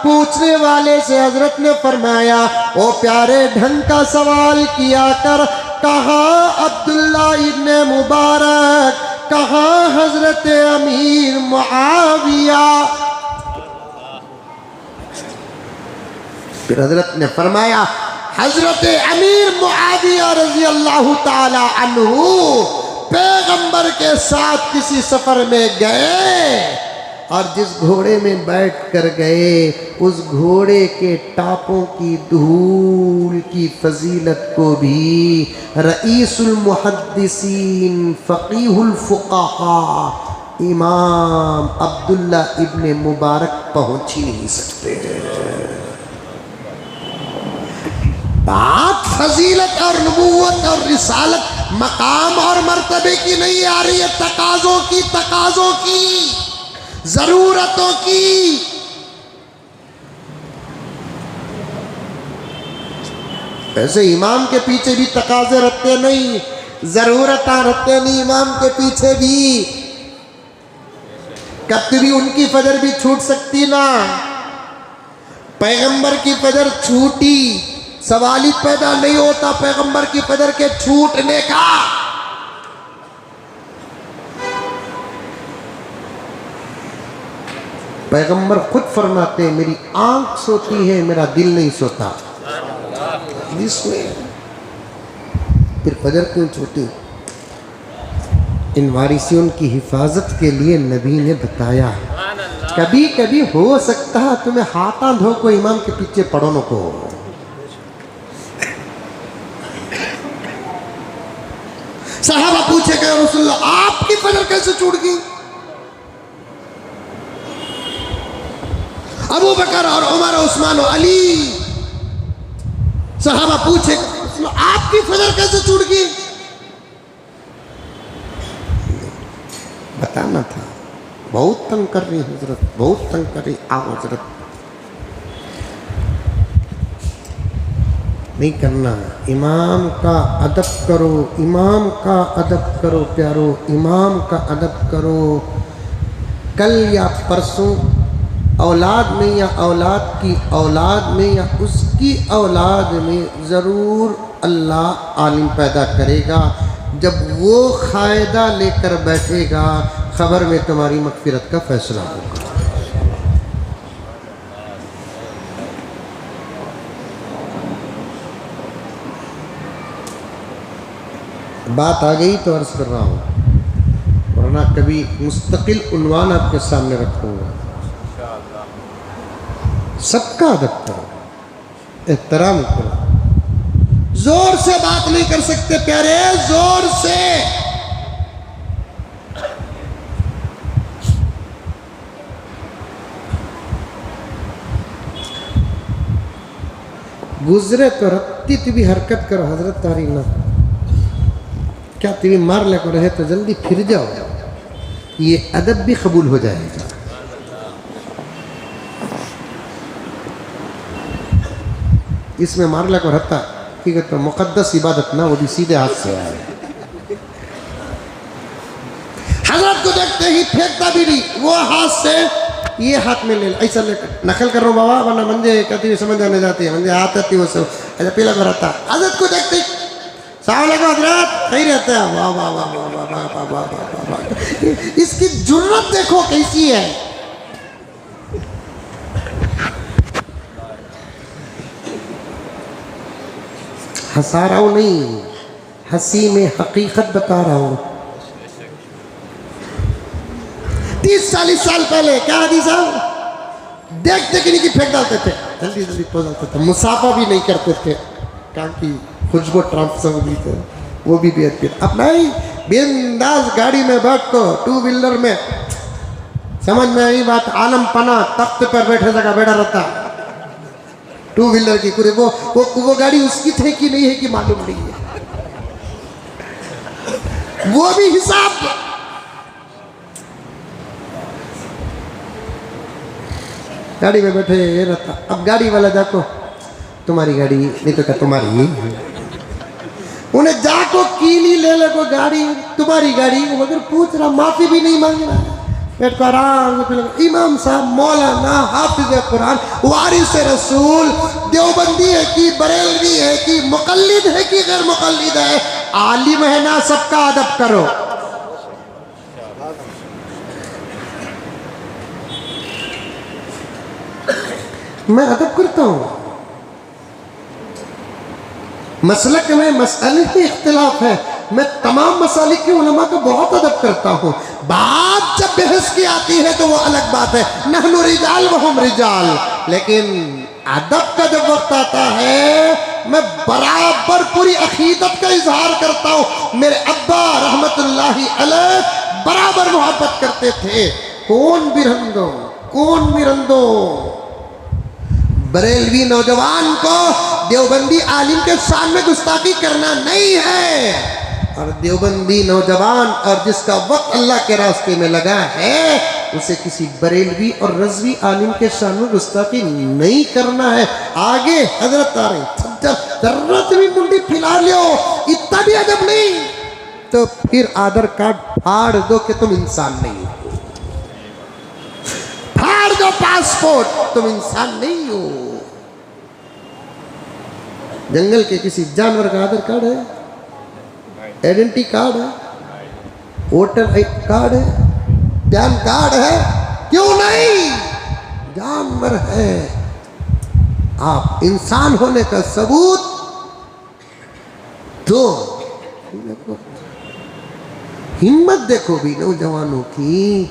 पूछने वाले से हजरत ने फरमाया, ओ प्यारे ढंग का सवाल किया कर, कहाँ अब्दुल्ला इब्ने मुबारक, कहाँ हजरत अमीर मुआविया। फिर हजरत ने फरमाया, हजरत अमीर मुआविया रजी अल्लाह ताला अन्हु पैगंबर के साथ किसी सफर में गए और जिस घोड़े में बैठ कर गए उस घोड़े के टापों की धूल की फजीलत को भी रईसुल मुहद्दिसीन फकीहुल फुक़हा इमाम अब्दुल्ला इब्ने मुबारक पहुंच ही नहीं सकते। बात फजीलत और नबूवत और रिसालत मकाम और मर्तबे की नहीं आ रही है, तकाजों की जरूरतों की। ऐसे इमाम के पीछे भी तकाजे रखते नहीं, जरूरत रखते नहीं इमाम के पीछे भी। कभी भी उनकी फजर भी छूट सकती ना, पैगंबर की फजर छूटी, सवाल ही पैदा नहीं होता पैगंबर की फजर के छूटने का। पैगंबर खुद फरमाते हैं, मेरी आंख सोती है, मेरा दिल नहीं सोता। इसमें फिर फजर क्यों छूटी? इन वारिसियों की हिफाजत के लिए नबी ने बताया, कभी कभी हो सकता है तुम्हें हाथा धो को इमाम के पीछे पढ़ो न को। सहाबा पूछे कि रसूलुल्लाह आपकी फजर कैसे छूट गई? अबू बकर और उमर और उस्मान और अली, सहाबा पूछे आपकी फजर कैसे छूट गई? बताना था, बहुत तंग कर रही हजरत, बहुत तंग कर रही। आओ हजरत, नहीं करना। इमाम का अदब करो, इमाम का अदब करो प्यारो, इमाम का अदब करो। कल या परसों औलाद में या औलाद की औलाद में या उसकी औलाद में ज़रूर अल्लाह आलिम पैदा करेगा। जब वो क़ायदा लेकर बैठेगा, ख़बर में तुम्हारी मग़फ़िरत का फ़ैसला होगा। बात आ गई तो अर्ज़ कर रहा हूँ, वरना कभी मुस्तकिल उन्वान आपके सामने रखूँगा। सबका अदब करो, एहतराम करो। जोर से बात नहीं कर सकते प्यारे, जोर से। गुजरे तो रत्ती भी हरकत करो हजरत तारी ना, क्या तेरी मार ले को रहे तो जल्दी फिर जाओ, ये अदब भी कबूल हो जाएगा। इसमें मार ले को रहता ठीक है तो मुकद्दस इबादत ना, वो भी सीधे हाथ से आए। हजरत को देखते ही फेंकता भी नहीं, वो हाथ से ये हाथ में ले ऐसा लेकर नकल कर रहा हूँ बाबा, वरना मंजे कहती हुई समझ आने जाती है, मंजे हाथ आती वो सब ऐसा पीला को रहता। हजरत को देखते ही सावले को हजरत सही रहता है, वाह वाह वाह वाह वाह वाह वाह वाह वाह। इसकी जुर्रत देखो कैसी है। हंसा रहा हूँ नहीं, हंसी में हकीकत बता रहा हूँ। 30-40 साल पहले क्या हदीस साहब देखते कि नहीं कि फेंक डालते थे, जल्दी जल्दी पहुँच जाते थे, मुसाफा भी नहीं करते थे, कहाँ की खुशबू ट्रांसफर भी थे, वो भी बेहतर। अब नहीं, बिंदास गाड़ी में बैठ को 2 व्हीलर में, समझ में आई बात, आलम पना तख्त पर बैठे जगह बैठा रहता 2 व्हीलर की पूरे वो गाड़ी उसकी थे कि नहीं है कि मालूम नहीं है, वो भी हिसाब। गाड़ी में बैठे ये रहता। अब गाड़ी वाला जाको तुम्हारी गाड़ी नहीं तो क्या तुम्हारी, उन्हें जाको कीली ले ले को गाड़ी तुम्हारी गाड़ी, मगर पूछ रहा, माफी भी नहीं मांग रहा, पेट को आराम से पिला। इमाम साहब मौलाना हाफिज कुरान वारिस रसूल देवबंदी है कि बरेलवी है कि मुकल्लिद है कि गैर मुकल्लिद है, आलिम है ना, सबका अदब करो। मैं अदब करता हूं। मसलक में मसले में इख्तिलाफ है, मैं तमाम मसालिक के उलमा का बहुत अदब करता हूँ। बात जब बहस की आती है तो वो अलग बात है, नहनु रिजाल व हम रिजाल। लेकिन अदब का जब वक्त आता है मैं बराबर पूरी अकीदत का इजहार करता हूँ। मेरे अब्बा रहमतुल्लाहि अलैह बराबर मोहब्बत करते थे। कौन बिरंदो बरेलवी नौजवान को देवबंदी आलिम के सामने गुस्ताखी करना नहीं है। और देवबंदी नौजवान और जिसका वक्त अल्लाह के रास्ते में लगा है उसे किसी बरेलवी और रज़वी आलिम के सामने गुस्ताखी नहीं करना है। आगे हजरत आ रही, जरूरत भी मुंडी फैला लो, इतना भी अदब नहीं तो फिर आधार कार्ड फाड़ दो कि तुम इंसान नहीं हो, फाड़ दो पासपोर्ट, तुम इंसान नहीं हो। जंगल के किसी जानवर का आधार कार्ड है, आइडेंटिटी कार्ड है, वोटर कार्ड है, पैन कार्ड है, क्यों नहीं? जानवर है। आप इंसान होने का सबूत दो। हिम्मत देखो भी नौजवानों की।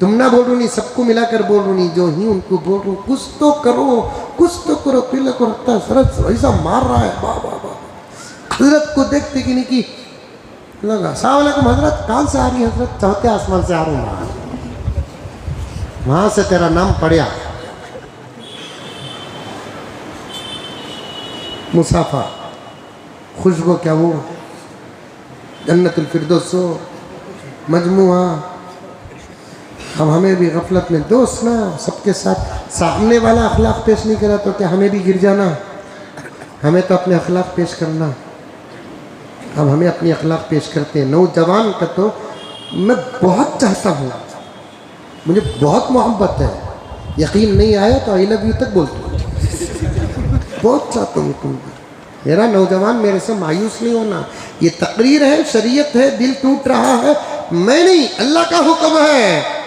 तुम ना बोलो नहीं, सबको मिलाकर बोलो नहीं, जो ही उनको बोलो कुछ तो करो, कुछ तो करो। पीले को रखता है सरस ऐसा मार रहा है, वाह वाह वाह। हजरत को देखते कि नहीं कि लगा अस्सलाम वालेकुम हजरत, कहाँ से आ रही है हजरत? चौथे आसमान से आ रहा हूँ, वहां से तेरा नाम पढ़िया मुसाफा, खुशबू क्या वो जन्नतुल फिरदौस मजमुआ। अब हमें भी गफलत में दोस्त ना सबके साथ सामने वाला अखलाक पेश नहीं करा तो क्या हमें भी गिर जाना? हमें तो अपने अखलाक पेश करना। अब हमें अपनी अखलाक पेश करते हैं। नौजवान का तो मैं बहुत चाहता हूँ, मुझे बहुत मोहब्बत है। यकीन नहीं आया तो आई लव यू तक बोलता हूँ। बहुत चाहता हूँ तुम, मेरा नौजवान मेरे से मायूस नहीं होना। ये तकरीर है, शरीयत है, दिल टूट रहा है, मैं नहीं, अल्लाह का हुक्म है,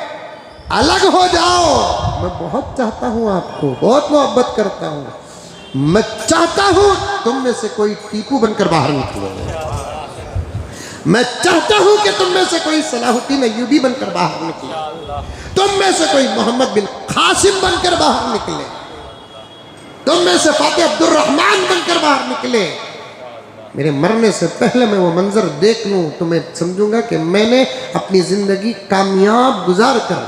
अलग हो जाओ। मैं बहुत चाहता हूँ आपको, बहुत मोहब्बत करता हूँ। मैं चाहता हूँ तुम में से कोई टीपू बनकर बाहर निकले। मैं चाहता हूँ कि तुम में से कोई सलाहुद्दीन अय्यूबी बनकर बाहर निकले, तुम में से कोई मोहम्मद बिन कासिम बनकर बाहर निकले, तुम में से फातिह अब्दुल रहमान बनकर बाहर निकले। मेरे मरने से पहले मैं वो मंजर देख लूँ तो मैं समझूंगा कि मैंने अपनी ज़िंदगी कामयाब गुजार कर,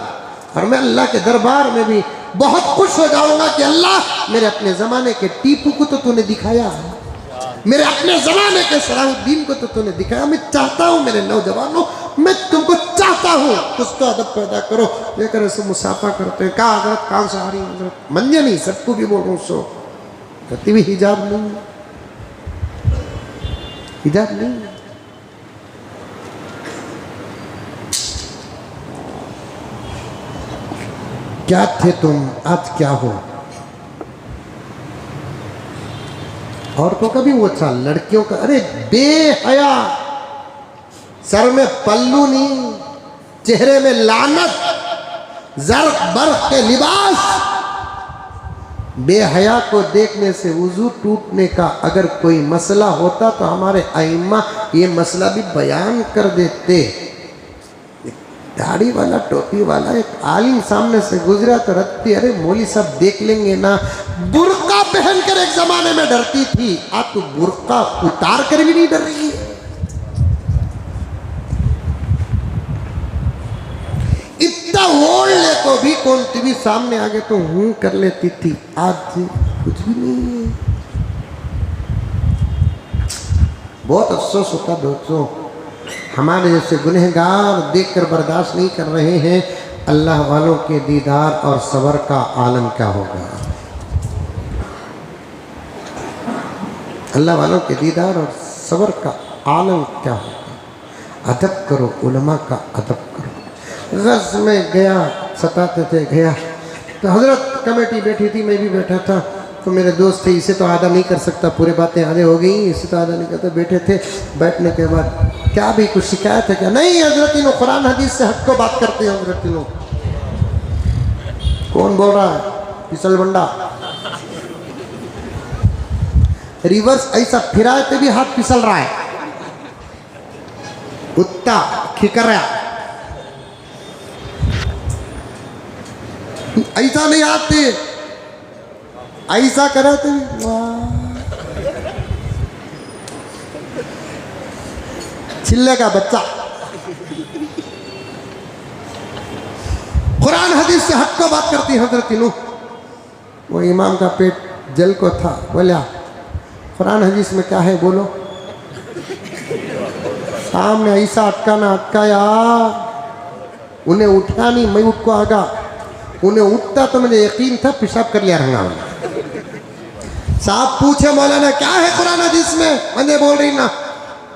और मैं अल्लाह के दरबार में भी बहुत खुश हो जाऊंगा कि अल्लाह मेरे अपने ज़माने के टीपू को तो तूने दिखाया, मेरे अपने ज़माने के सलाहुद्दीन को तो तूने दिखाया। मैं चाहता हूँ मेरे नौजवानों, मैं तुमको चाहता हूँ, कुछ तो अदब पैदा करो। लेकर ऐसे मुसाफा करते हैं, कहा हजरत कहाँ से आ रही है? मंजे नहीं, सबको भी बोल रहा हूँ, सो कहती भी हिजाब नहीं, हिजाब नहीं। क्या थे तुम, आज क्या हो? औरतों का भी वो था, लड़कियों का अरे बेहया, सर में पल्लू नहीं, चेहरे में लानत, ज़र्क बर्क के लिबास। बेहया को देखने से वुजू टूटने का अगर कोई मसला होता तो हमारे आइम्मा ये मसला भी बयान कर देते। दाढ़ी वाला, टोपी वाला एक आलिम सामने से गुजरा तो रखती, अरे मौली साहब देख लेंगे ना। बुर्का पहनकर एक जमाने में डरती थी, आप तो बुर्का उतार कर भी नहीं डर रही है। इतना ओढ़ने को भी कौन टीवी सामने आगे तो हूं कर लेती थी, आज कुछ भी नहीं है। बहुत अफसोस होता दोस्तों, हमारे जैसे गुनहगार देखकर बर्दाश्त नहीं कर रहे हैं। अल्लाह वालों के दीदार और सबर का आलम क्या होगा? अल्लाह वालों के दीदार और सबर का आलम क्या होगा? अदब करो, उलमा का अदब करो। गज़ में गया, सताते थे गया। तो हज़रत कमेटी बैठी थी, मैं भी बैठा था। तो मेरे दोस्त थे, इसे तो आधा नहीं कर सकता, पूरे बातें आधे हो गई, इसे तो आधा नहीं करता। बैठे थे, बैठने के बाद क्या भी कुछ शिकायत है क्या? नहीं हज़रत, इन कुरान हदीस से हट को बात करते हैं हज़रत। इन कौन बोल रहा है? फिसल बंडा रिवर्स ऐसा फिराए तो भी हाथ फिसल रहा है। कुत्ता खिकरा ऐसा नहीं आते, ऐसा करा तो चिल्ले का बच्चा। कुरान हदीस से हट को बात करती हजरत नूह। वो इमाम का पेट जल को था, बोला कुरान हदीस में क्या है बोलो। सामने ऐसा अटकाना अटकाया, उन्हें उठा नहीं, मैं उठ को आगा। उन्हें उठता तो मुझे यकीन था पेशाब कर लिया रंगा। साहब पूछे मौलाना क्या है कुरान हदीस में? मैंने बोल रही ना,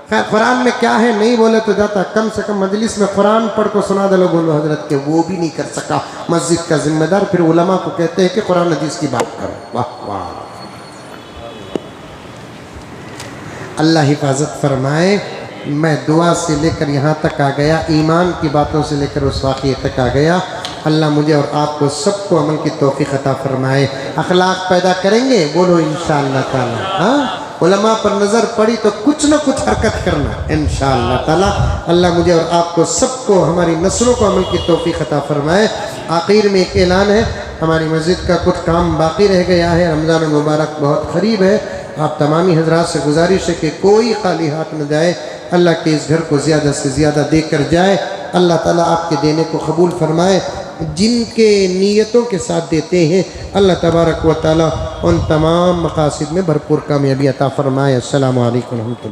खैर कुरान में क्या है नहीं बोले तो जाता, कम से कम मजलिस में कुरान पढ़ को सुना दे लो। बोलो हजरत के वो भी नहीं कर सका मस्जिद का जिम्मेदार, फिर उलमा को कहते हैं कि कुरान हदीस की बात करो। वाह वाह, अल्लाह हिफाजत फरमाए। मैं दुआ से लेकर यहाँ तक आ गया, ईमान की बातों से लेकर उस वाक़ये तक आ गया। अल्लाह मुझे और आपको सबको अमल की तौफ़ीक़ अता फरमाए। अखलाक पैदा करेंगे, बोलो इंशाअल्लाह ताला। हाँ, उलमा पर नज़र पड़ी तो कुछ न कुछ हरकत करना इंशाअल्लाह ताला। अल्लाह मुझे और आपको सबको, हमारी नस्लों को अमल की तौफ़ीक़ अता फरमाए। आखिर में एक ऐलान है, हमारी मस्जिद का कुछ काम बाकी रह गया है। रमज़ान मुबारक बहुत क़रीब है। आप तमामी हजरात से गुजारिश है कि कोई खाली हाथ न जाए, अल्लाह के इस घर को ज़्यादा से ज़्यादा देकर जाए। अल्लाह ताला आपके देने को कबूल फरमाए। जिनके नीयतों के साथ देते हैं अल्लाह तबारक व तआला उन तमाम मकासिद में भरपूर कामयाबी अता फरमाए। अस्सलामु अलैकुम।